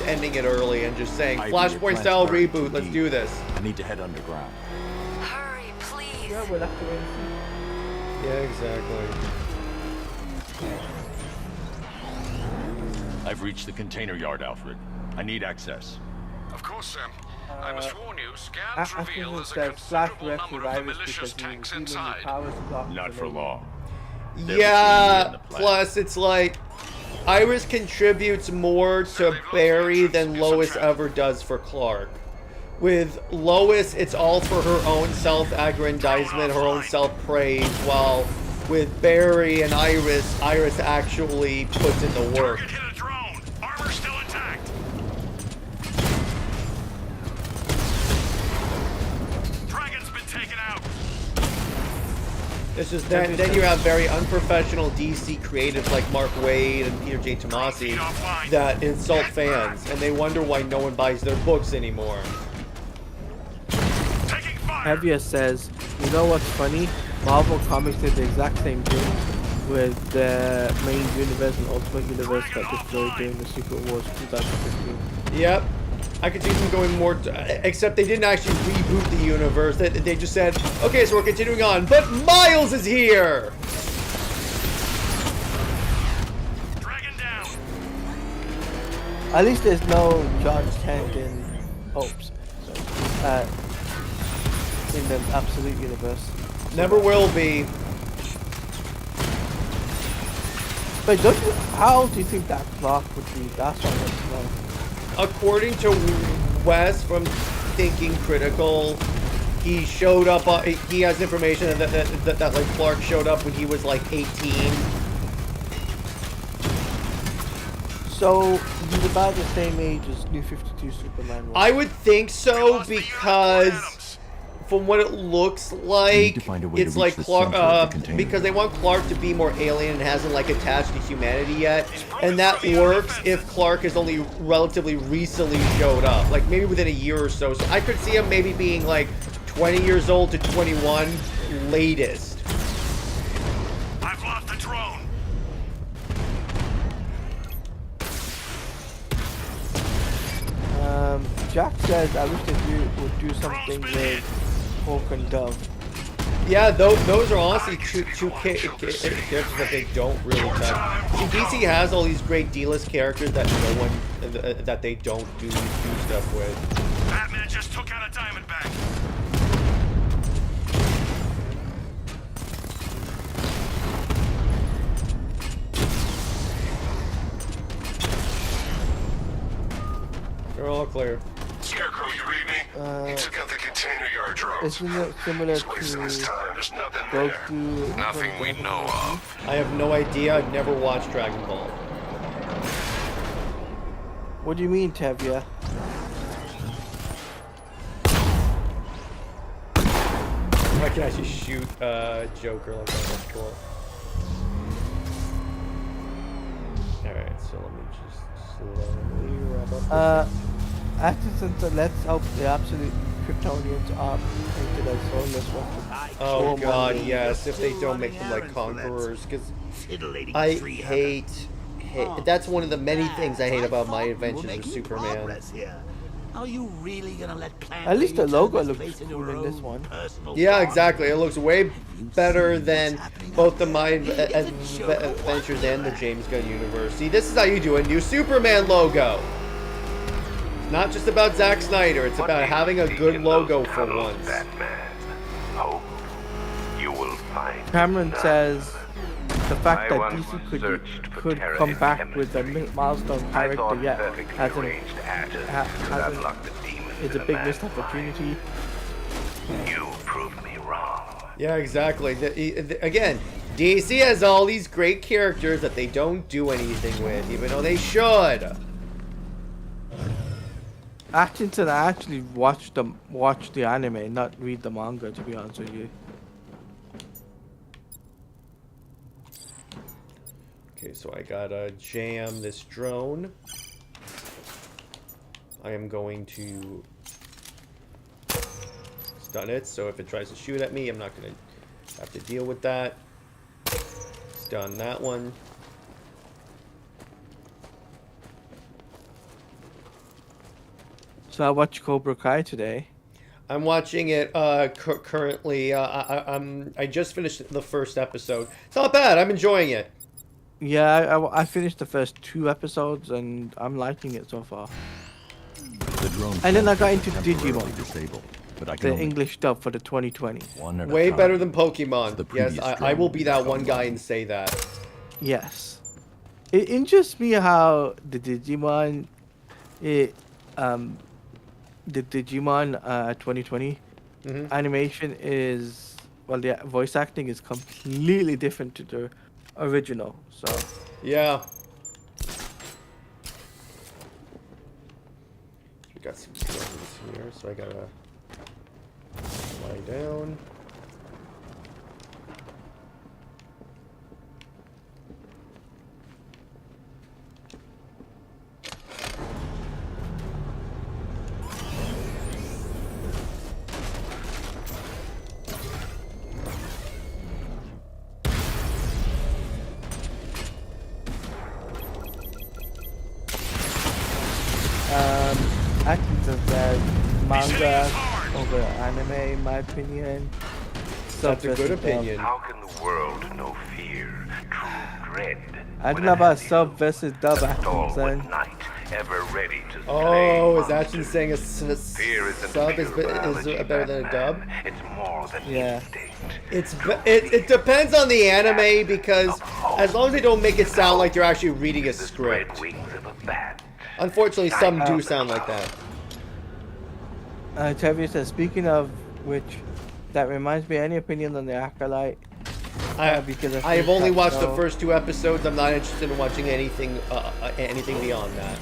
ending it early and just saying Flashpoint style reboot. Let's do this. I need to head underground. Hurry, please. Yeah, we'll have to wait and see. Yeah, exactly. I've reached the container yard, Alfred. I need access. Of course, Sam. I must warn you, scans reveal there's a says Flash considerable rests number with of Iris malicious because he tanks was healing the inside. powers blocked. Not for long. Yeah, plus it's like Iris contributes more to Barry than Lois ever does for Clark. With Lois, it's all for her own self-aggrandizement, her own self-praise, while with Barry and Iris, Iris actually puts in the work. Target hit a drone. Armor still intact. Dragon's been taken out. It's just then you have very unprofessional DC creatives like Mark Waid and Peter J. Tomasi that insult fans, and they wonder why no one buys their books anymore. Heavier says, you know what's funny? Marvel Comics did the exact same thing with the main universe and Ultimate Universe got destroyed during the Secret Wars 2015. Yep. I could see them going more, except they didn't actually reboot the universe. They just said, okay, so we're continuing on, but Miles is here! Dragon down. At least there's no John Kent in in the Absolute Universe. Never will be. But don't you, how do you think that Clark would be? That's what I want to know. According to Wes from Thinking Critical, he showed up, he has information that like Clark showed up when he was like 18. So he's about the same age as New 52 Superman was. I would think so because from what it looks like, it's like Clark, because they want Clark to be more alien and hasn't like attached to humanity yet, and that works if Clark has only relatively recently showed up, like maybe within a year or so. So I could see him maybe being like 20 years old to 21 latest. I've lost the drone. Jack says, I wish they would do something with Hawk and Dove. Yeah, those are honestly two characters that they don't really touch. See, DC has all these great D-list characters that no one, that they don't do stuff with. Batman just took out a Diamondback. They're all clear. Scarecrow, you read me? He took out the container yard drones. Isn't it similar He's wasting his to time. There's nothing go there. through Nothing we know of. I have no idea. I've never watched Dragon Ball. What do you mean, Tevia? I can actually shoot Joker like that. That's cool. Alright, so let me just slowly wrap up this. Atkinson, let's hope the absolute Kryptonians are painted as soulless weapons. Oh god, yes, if they don't make them like conquerors, because I hate, that's one of the many things I hate about my adventures with Superman. Are you really gonna let At least the logo looks cool in this one. Yeah, exactly. It looks way better than both the My Adventures and the James Gunn universe. See, this is how you do a new Superman logo. It's not just about Zack Snyder. It's about having a good logo for once. Batman. Hope you will find Cameron says the fact that I DC once could searched for come terrorist back with a milestone I character thought yet perfectly hasn't arranged atoms could unlock the demons it's in a big man's missed opportunity. mind. You proved me wrong. Yeah, exactly. Again, DC has all these great characters that they don't do anything with, even though they should. Atkinson, I actually watch the anime, not read the manga, to be honest with you. Okay, so I gotta jam this drone. I am going to stun it, so if it tries to shoot at me, I'm not gonna have to deal with that. Stun that one. So I watched Cobra Kai today. I'm watching it currently. I just finished the first episode. It's not bad. I'm enjoying it. Yeah, I finished the first 2 episodes and I'm liking it so far. The drone And then I got can into be temporarily Digimon, disabled, but I can the only English dub for the 2020. one at a Way time. better than Pokemon. The Yes, previous I will drone be that was one guy online. and say that. Yes. It interests me how the Digimon, the Digimon 2020 animation is, well, the voice acting is completely different to the original. So Yeah. We got some drones here, so I gotta lie down. I think that manga over anime, in my opinion. That's a good opinion. How can the world know fear, true dread? I don't know about sub versus dub acting, Stalwart son. knight, ever ready to Oh, slay is Action saying a Fear isn't sub is pure biology, better than a dub? Batman. It's more than Yeah. instinct. It depends on the anime, because as long as they don't make it sound like they're actually reading a script. Wings of a bat. Unfortunately, some do sound like that. Trevor says, speaking of which, that reminds me, any opinion on the Acolyte? Because I have only watched the show. first 2 episodes. I'm not interested in watching anything beyond that.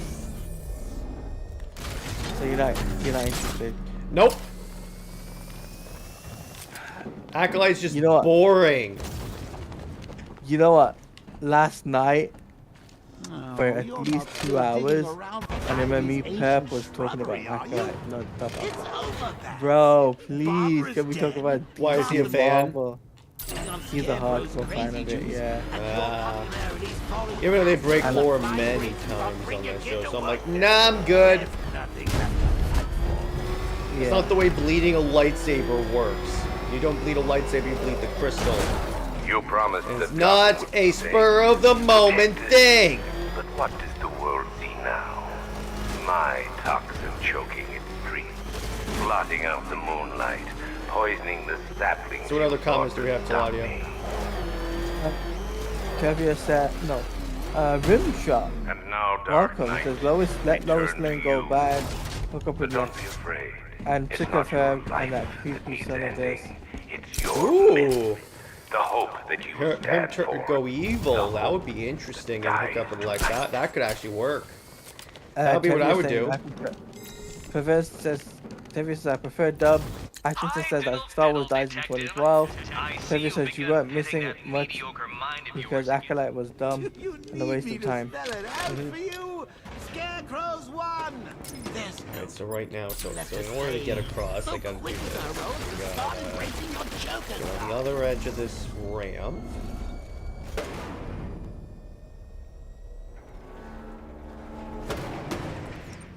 So you're not interested. Nope. Acolyte's just You know what? boring. You know what? Last night, for at least 2 hours, I remember me Pep was talking about Acolyte. No, bro, please, can we talk about Why is he a DC fan? Marvel? He's a hardcore fan of it, yeah. Even though they break lore many times on that show, so I'm like, nah, I'm good. It's not the way bleeding a lightsaber works. You don't bleed a lightsaber, you bleed the crystal. You promised It's the not dark a would spur of the moment thing. But what does the world see now? My toxin choking its streets, blotting out the moonlight, poisoning the saplings. So what other comments do we have, Teladia? Trevor said, no. Rimshot. And now, Dark Welcome. Knight, Says Lois, let I Lois turn Lane to go you. bad. Hook up But with don't me. be afraid. And It's sick not of her your life and that that creepy needs son of this. ending. It's your Ooh. myth. The hope that you Him stand for. go evil. That would be interesting and hook up with like that. That could actually work. That would be what I would do. Perverse says, Trevor says, I prefer dub. Action says that Star Wars dies in 2012. Trevor says you weren't missing much because Acolyte was dumb and a waste of time. Scarecrow's won! Alright, so right now, so in order to get across, I gotta do this. Go on the other edge of this ramp.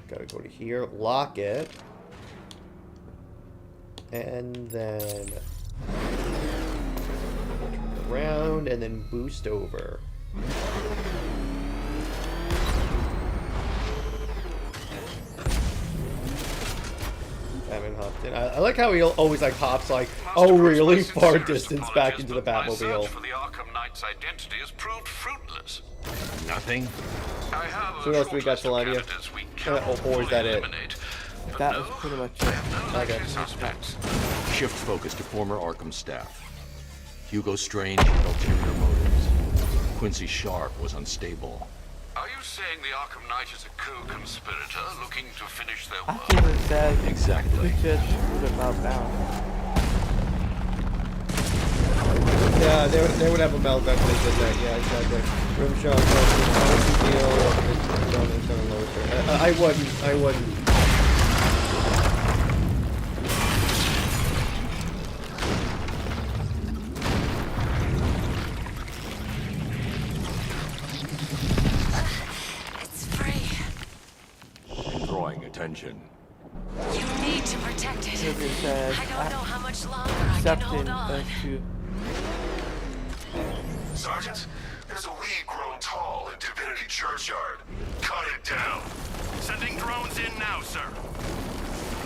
Gotta go to here, lock it. And then turn around and then boost over. Batman hopped in. I like how he always like hops like a really far distance back into the My search Batmobile. for the Arkham Knight's identity has proved fruitless. Nothing? I have So what else we got, Teladia? Or is that it? That was pretty much it. Okay. Suspects. Shift focus to former Arkham staff. Hugo Strange had ulterior motives. Quincy Sharp was unstable. Are you saying the Arkham Knight is a co-conspirator looking to finish their work? Action says, Exactly. Richard should have bowed down. Yeah, they would have a meltdown if they did that. Yeah, exactly. Rimshot, I wouldn't. It's free. Drawing attention. You need to protect it. Trevor says, I don't know how much longer I can accepting hold on. us to Sergeant, there's a weed grown tall in Divinity Churchyard. Cut it down. Sending drones in now, sir.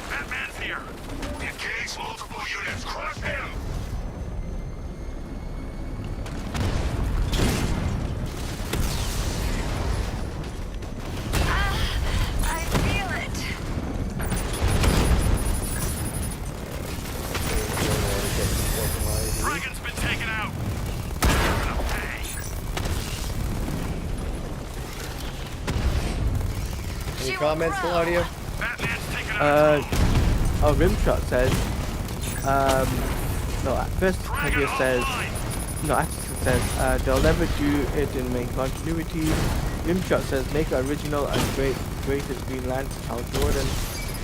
Batman's here. Engage multiple units. Crush him. I feel it. Dragon's been taken out. Any comments, Teladia? Batman's taken out. Rimshot says, no, at first Tevye says, no, Atkinson says, they'll never do it in main continuity. Rimshot says, make an original and greatest Green Lantern, Hal Jordan,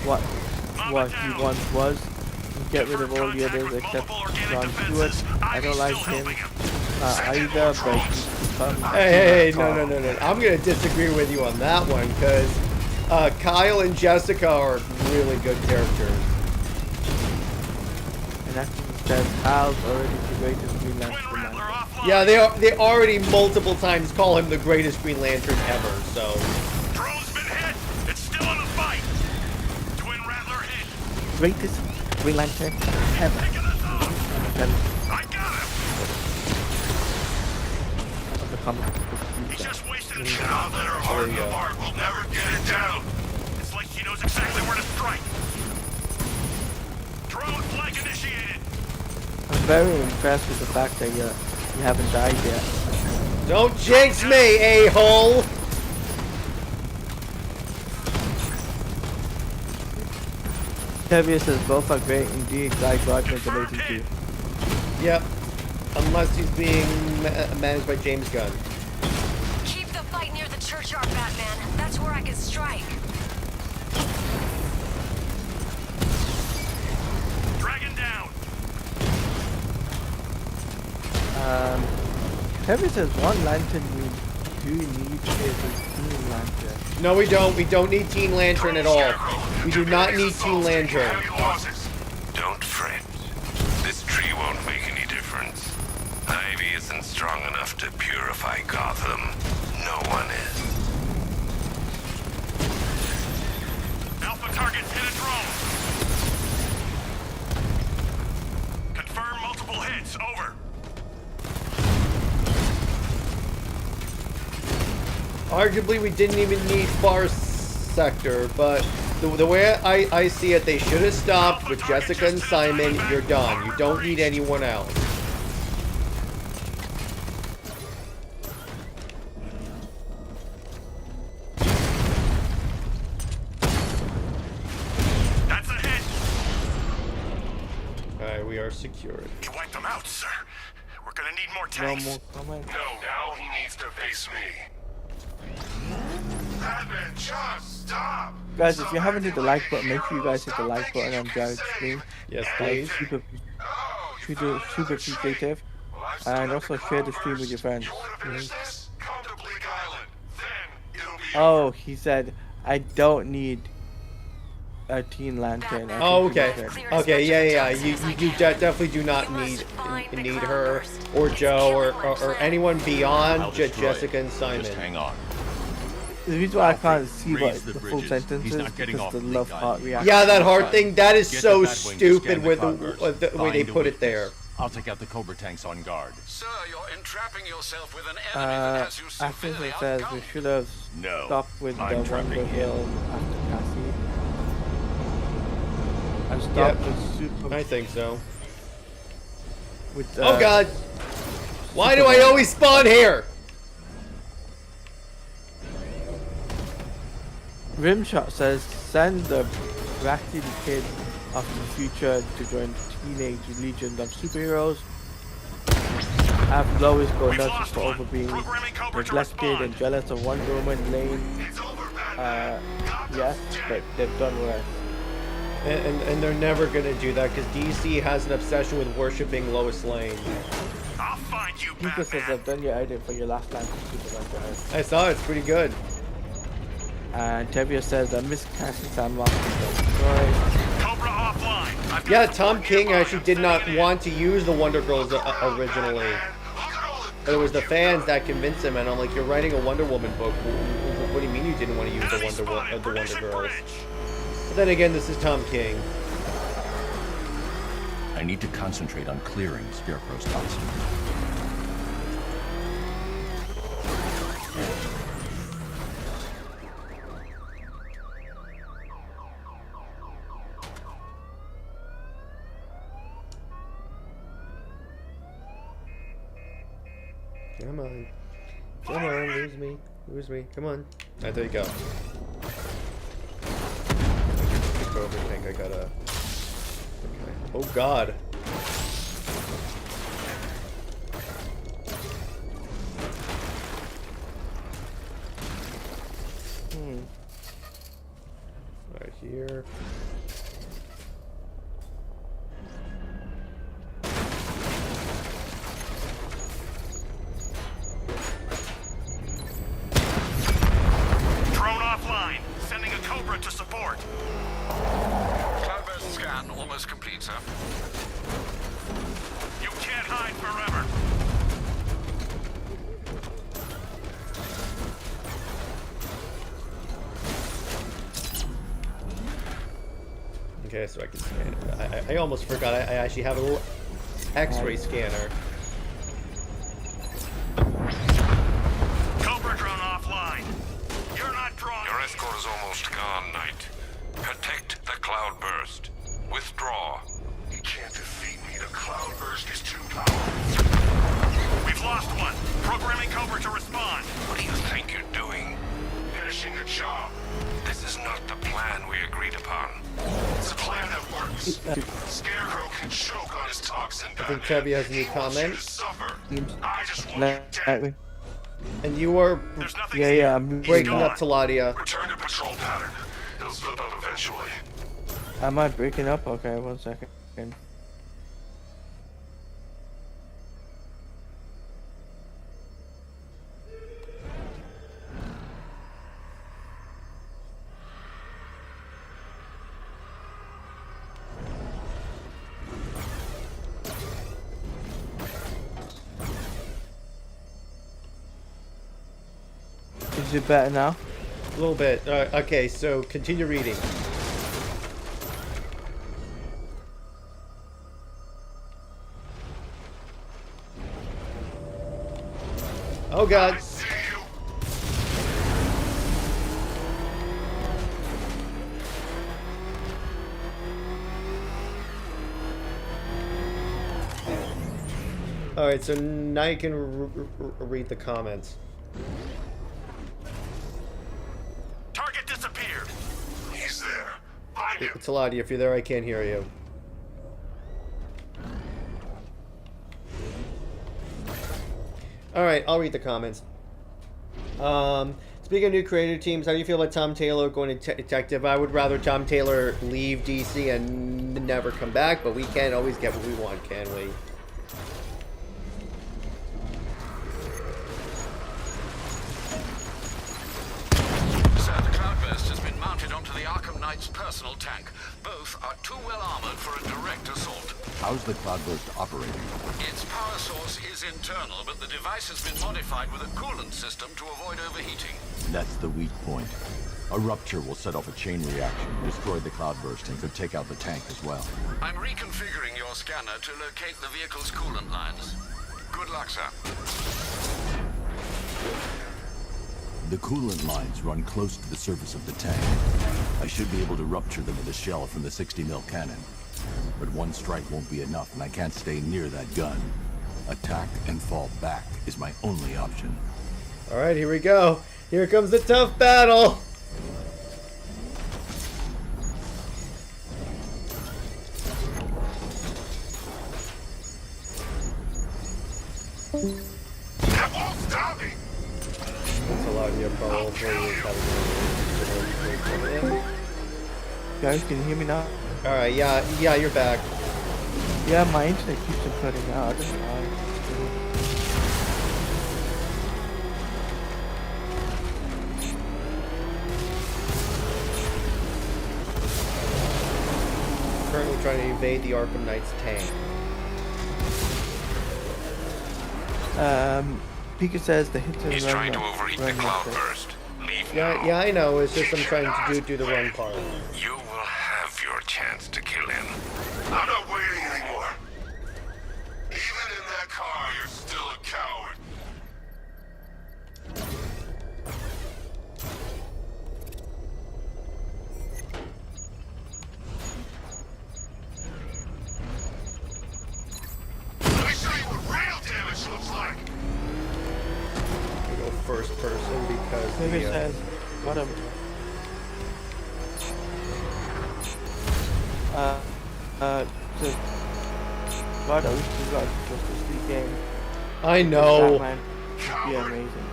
what he once was, and get rid of all the others except John Stewart. I don't like him either, but he's become... Hey, no. I'm going to disagree with you on that one, because Kyle and Jessica are really good characters. And Atkinson says, Hal's already the greatest Green Lantern. Yeah, they already multiple times call him the greatest Green Lantern ever, so... Drone's been hit. It's still in the fight. Twin Rattler hit. Greatest Green Lantern ever. And I got him. the comic. He just wasted a shot. Let her harden apart. We'll never get it down. It's like she knows exactly where to strike. Drone flag initiated. I'm very impressed with the fact that you haven't died yet. Don't jinx me, a-hole! Tevye says both are great indeed. Guy Gardner's amazing too. Yep. Unless he's being managed by James Gunn. Keep the fight near the churchyard, Batman. That's where I can strike. Dragon down. Tevye says one lantern we do need is a Green Lantern. No, we don't. We don't need Teen Lantern at all. We do not need Teen Lantern. Don't fret. This tree won't make any difference. Ivy isn't strong enough to purify Gotham. No one is. Alpha targets hit a drone. Confirm multiple hits. Over. Arguably, we didn't even need Far Sector, but the way I see it, they should have stopped with Jessica and Simon. You're done. You don't need anyone else. That's a hit. Alright, we are secured. You wiped them out, sir. We're gonna need more No tanks. more comments. No, now he needs to face me. Batman, just stop. Guys, if you haven't hit the like button, make sure you guys hit the like button on Jared's stream. Yes, Like, please. super appreciative. And also share the stream with your friends. Oh, he said, I don't need a Teen Lantern. I Oh, think he okay. said. Okay, yeah. You definitely do not need her or Joe or anyone beyond Jessica and Simon. Just hang on. The reason why I can't see what Raise the the full bridges. sentence He's is not getting because off the the love lead heart guide. reaction. Yeah, that heart thing, that is Get so the Batwing to stupid scan with Converse. the way they Find a put it weakness. there. I'll take out the Cobra tanks on guard. Sir, you're entrapping yourself with an enemy that has you Atkinson severely says we outgunned. should have No, stopped with the I'm Wonder trapping Hill after Cassie. And stopped with Super. I think so. With, Oh god! Why do I always spawn here? Rimshot says send the bratty kid of the future to join the Teenage Legion of Superheroes. Have Lois go nuts for over being neglected and jealous of Wonder Woman, Lane. Yes, but they've done worse. And they're never gonna do that because DC has an obsession with worshipping Lois Lane. I'll find you, Pika says Batman. I've done your edit for your last line for Superman. I saw it, it's pretty good. And Tevye says I miss Cassie San Marcos. Cobra offline. I've got Yeah, support Tom King nearby. actually did not want to use the Wonder Girls originally. But it was the fans that convinced him, and I'm like, you're writing a Wonder Woman book. What do you mean you didn't want to use the Wonder Girls? But then again, this is Tom King. I need to concentrate on clearing Scarecrow's toxin. Come on. Come on, lose me. Lose me. Come on. Alright, there you go. I think I gotta... Okay. Oh god. Right here. Drone offline. Sending a Cobra to support. Cloudburst scan almost complete, sir. You can't hide forever. Okay, so I can scan it. I almost forgot. I actually have a little X-ray scanner. Cobra drone offline. You're not drawn. Your escort is almost gone, Knight. Protect the Cloudburst. Withdraw. You can't defeat me. The Cloudburst is too powerful. We've lost one. Programming Cobra to respond. What do you think you're doing? Finishing the job. This is not the plan we agreed upon. It's a plan that works. Scarecrow can choke on his toxin. I think Chevy has a new comment. I just want you dead. And you are There's nothing Yeah, I'm breaking up Teladia. Return to patrol pattern. It'll slip up eventually. Am I breaking up? Okay, 1 second. Is it better now? A little bit. Okay, so continue reading. Oh god. Alright, so now you can read the comments. Target disappeared. He's there. Find him. Teladia, if you're there, I can't hear you. Alright, I'll read the comments. Speaking of new creative teams, how do you feel about Tom Taylor going to Detective? I would rather Tom Taylor leave DC and never come back, but we can't always get what we want, can we? Sir, the Cloudburst has been mounted onto the Arkham Knight's personal tank. Both are too well armored for a direct assault. How's the Cloudburst operating? Its power source is internal, but the device has been modified with a coolant system to avoid overheating. That's the weak point. A rupture will set off a chain reaction, destroy the Cloudburst, and could take out the tank as well. I'm reconfiguring your scanner to locate the vehicle's coolant lines. Good luck, sir. The coolant lines run close to the surface of the tank. I should be able to rupture them with a shell from the 60mm cannon. But one strike won't be enough, and I can't stay near that gun. Attack and fall back is my only option. Alright, here we go. Here comes the tough battle. That won't stop me. Teladia probably having. Guys, can you hear me now? Alright, yeah, you're back. Yeah, my internet keeps on cutting out. I don't know why. Currently trying to invade the Arkham Knight's tank. Pika says the hits are He's trying to overheat the Cloudburst. Leave Yeah, I know. It's just I'm trying to do the wrong part. You will have your chance to kill him. I'm not waiting anymore. Even in that car, you're still a coward. Let me show you what real damage looks like. I go first person because Maybe it the, says whatever. Just God, I wish you got Justice League game. I know. Batman would be amazing.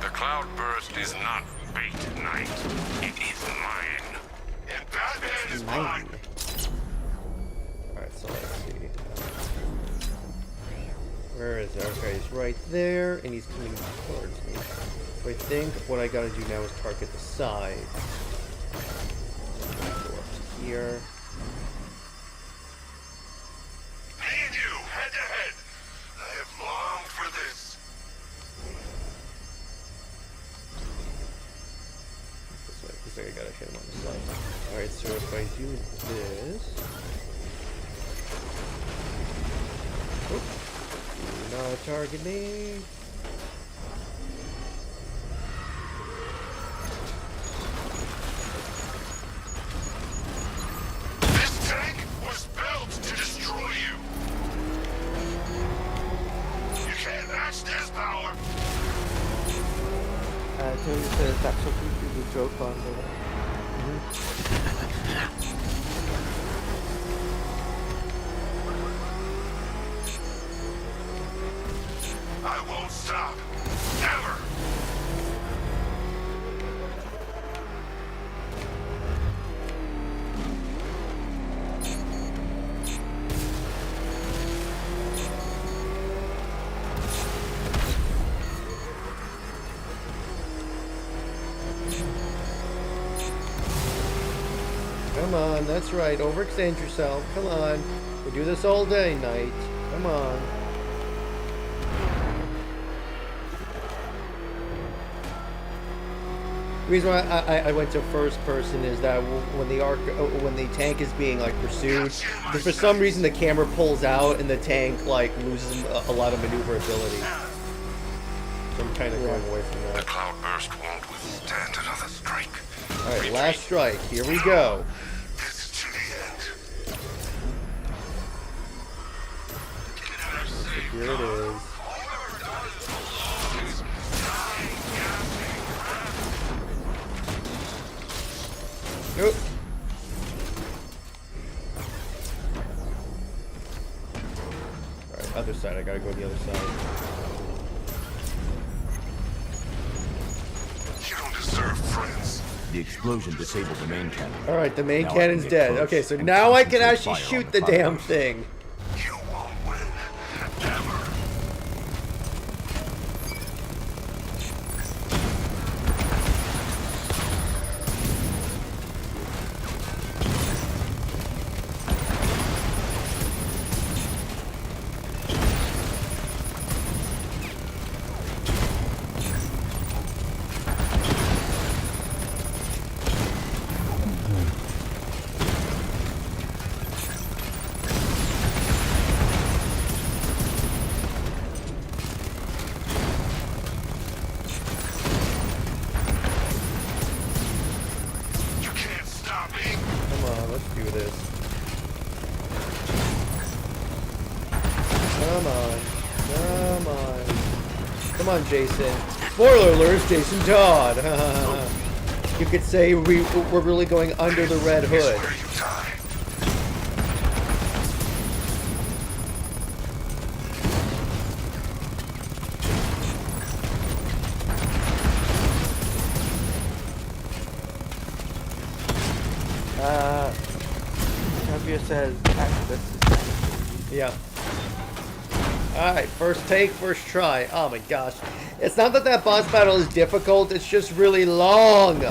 The cloudburst is not bait, Knight. It is mine. And Batman is mine. Alright, so let's see. Where is it? Okay, he's right there, and he's coming towards me. So I think what I gotta do now is target the side. Go up here. Me and you, head to head. I have longed for this. This way. Looks like I gotta hit him on the side. Alright, so if I do this. Oop. Do not target me. This tank was built to destroy you. You can't match this power. Tony says that's something to do joke on there. I won't stop. Never. Come on, that's right. Overextend yourself. Come on. We do this all day, Knight. Come on. The reason why I went to first person is that when the tank is being like pursued, for some reason the camera pulls out and the tank like loses a lot of maneuverability. So I'm kind of going away from The that. cloudburst won't withstand another strike. All right, last strike. Here we go. This is to the end. Here it is. Nope. Alright, other side. I gotta go to the other side. You don't deserve friends. The explosion disabled the main cannon. Alright, the main Now I cannon's can get dead. close Okay, so and now I can concentrate actually fire on shoot the damn cloudburst. thing. You won't win. Never. You can't stop me. Come on, let's do this. Come on. Come on. Come on, Jason. Spoiler alert, it's Jason Todd. You could say we're really going under the red hood. Where you die. Xavier says access is Yeah. Alright, first take, first try. Oh my gosh. It's not that that boss battle is difficult, it's just really long.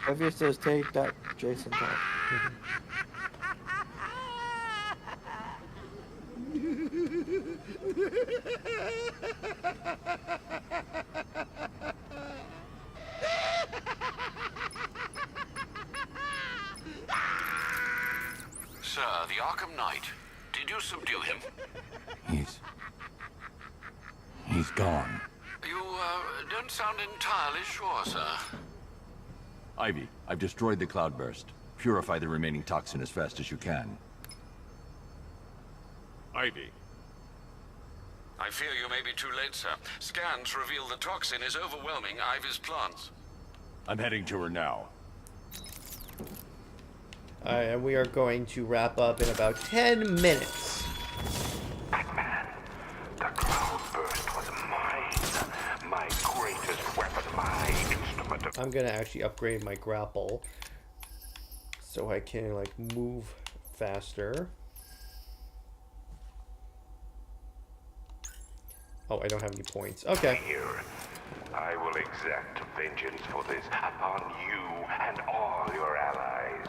Xavier says take that Jason back. Sir, the Arkham Knight. Did you subdue him? He's gone. You, don't sound entirely sure, sir. Ivy, I've destroyed the cloudburst. Purify the remaining toxin as fast as you can. Ivy. I fear you may be too late, sir. Scans reveal the toxin is overwhelming Ivy's plants. I'm heading to her now. Alright, and we are going to wrap up in about 10 minutes. Batman, the cloudburst was mine. My greatest weapon, my instrument of... I'm gonna actually upgrade my grapple so I can like move faster. Oh, I don't have any points. Okay. Here, I will exact vengeance for this upon you and all your allies.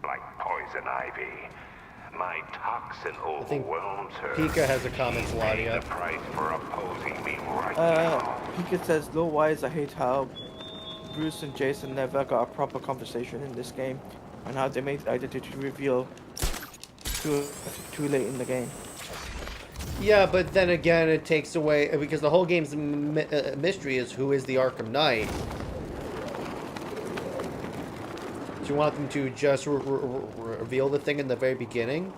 Like poison ivy. My toxin think overwhelms her. Pika has a comment, She's paying Teladia. the price for opposing me right now. Pika says, "No wise, I hate how Bruce and Jason never got a proper conversation in this game, and how they made the identity reveal too late in the game." Yeah, but then again, it takes away because the whole game's mystery is who is the Arkham Knight. Do you want them to just reveal the thing in the very beginning?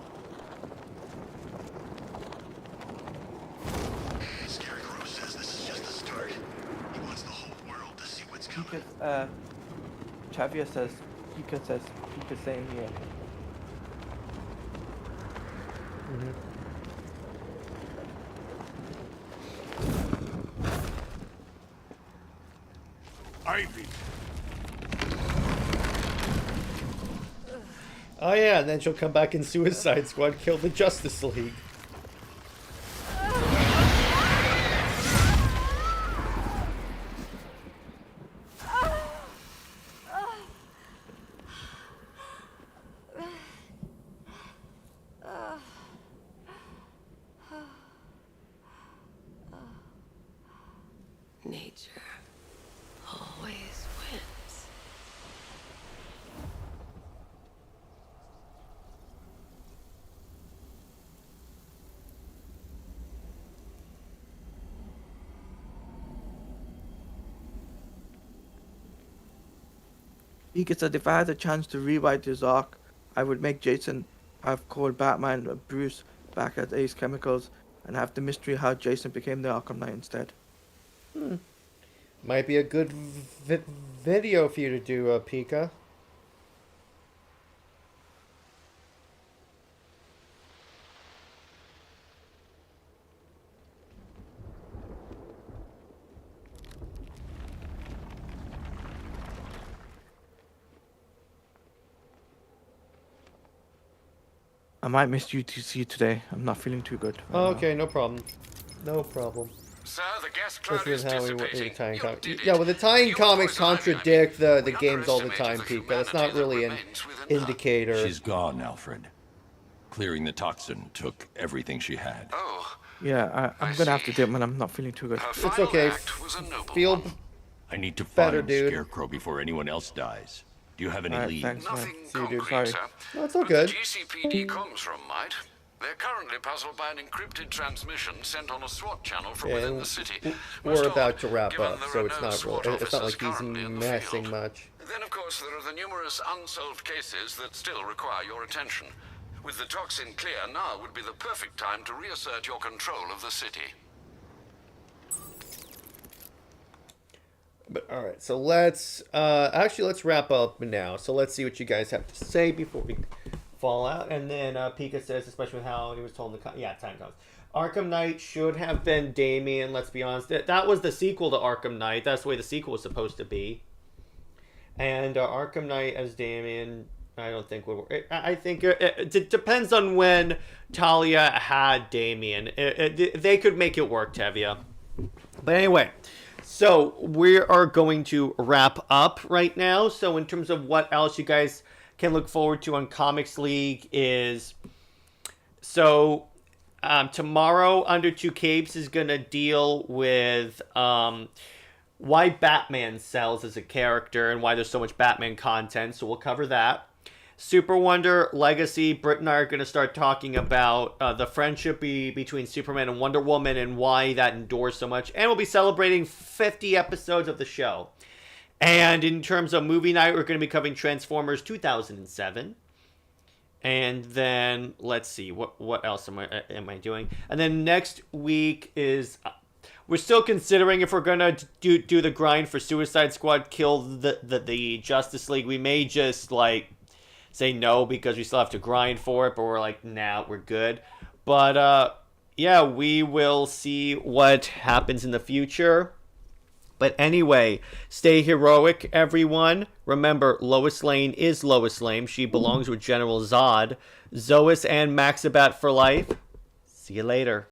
Scarecrow says this is just the start. He wants the whole world to see what's coming. Xavier says, Pika saying here. Ivy. Oh yeah, and then she'll come back in Suicide Squad, kill the Justice League. Nature always wins. Pika said, "If I had the chance to rewrite his arc, I would make Jason have called Batman and Bruce back at Ace Chemicals and have the mystery how Jason became the Arkham Knight instead." Might be a good video for you to do, Pika. I might miss UTC today. I'm not feeling too good. Right now. Okay, no problem. No problem. Sir, the gas cloud This is is how we dissipating. tying You comics. did it. Yeah, well, the tying You comics poison Ivy, contradict the We games all the time, underestimated Pika. That's not humanity really that an remains within her. indicator. She's gone, Alfred. Clearing the toxin took everything she had. Oh, Yeah, I'm I gonna have to see. dip, man. I'm not feeling too good. her It's final okay. act was a noble Feel one. I need to Better, find dude. Scarecrow before anyone else dies. Do you have any Alright, leads? thanks, man. Nothing See you, dude. concrete, Sorry. sir. No, it's all But good. The GCPD comms from might. They're currently puzzled by an encrypted transmission sent on a SWAT channel from Yeah, within and the city. we're Most about odd, to wrap given up, there so are it's no not SWAT real. It's not officers like he's currently in the messing field. much. Then, of course, there are the numerous unsolved cases that still require your attention. With the toxin clear, now would be the perfect time to reassert your control of the city. But all right, so let's let's wrap up now. So let's see what you guys have to say before we fall out. And then Pika says, especially with how he was told time comes. Arkham Knight should have been Damien. Let's be honest, that was the sequel to Arkham Knight. That's the way the sequel was supposed to be. And Arkham Knight as Damien, I don't think would work. I think it depends on when Talia had Damien. They could make it work, Tevia. But anyway. So we are going to wrap up right now. So in terms of what else you guys can look forward to on Comics League is... So tomorrow, Under Two Capes is going to deal with why Batman sells as a character and why there's so much Batman content. So we'll cover that. Super Wonder Legacy, Britt and I are going to start talking about the friendship between Superman and Wonder Woman and why that endures so much. And we'll be celebrating 50 episodes of the show. And in terms of movie night, we're going to be covering Transformers 2007. And then, let's see, what else am I doing? And then next week is... we're still considering if we're going to do the grind for Suicide Squad, kill the Justice League. We may just, say no because we still have to grind for it, but we're like, nah, we're good. But yeah, we will see what happens in the future. But anyway, stay heroic, everyone. Remember, Lois Lane is Lois Lane. She belongs with General Zod. Zois and Maxabat for life. See you later.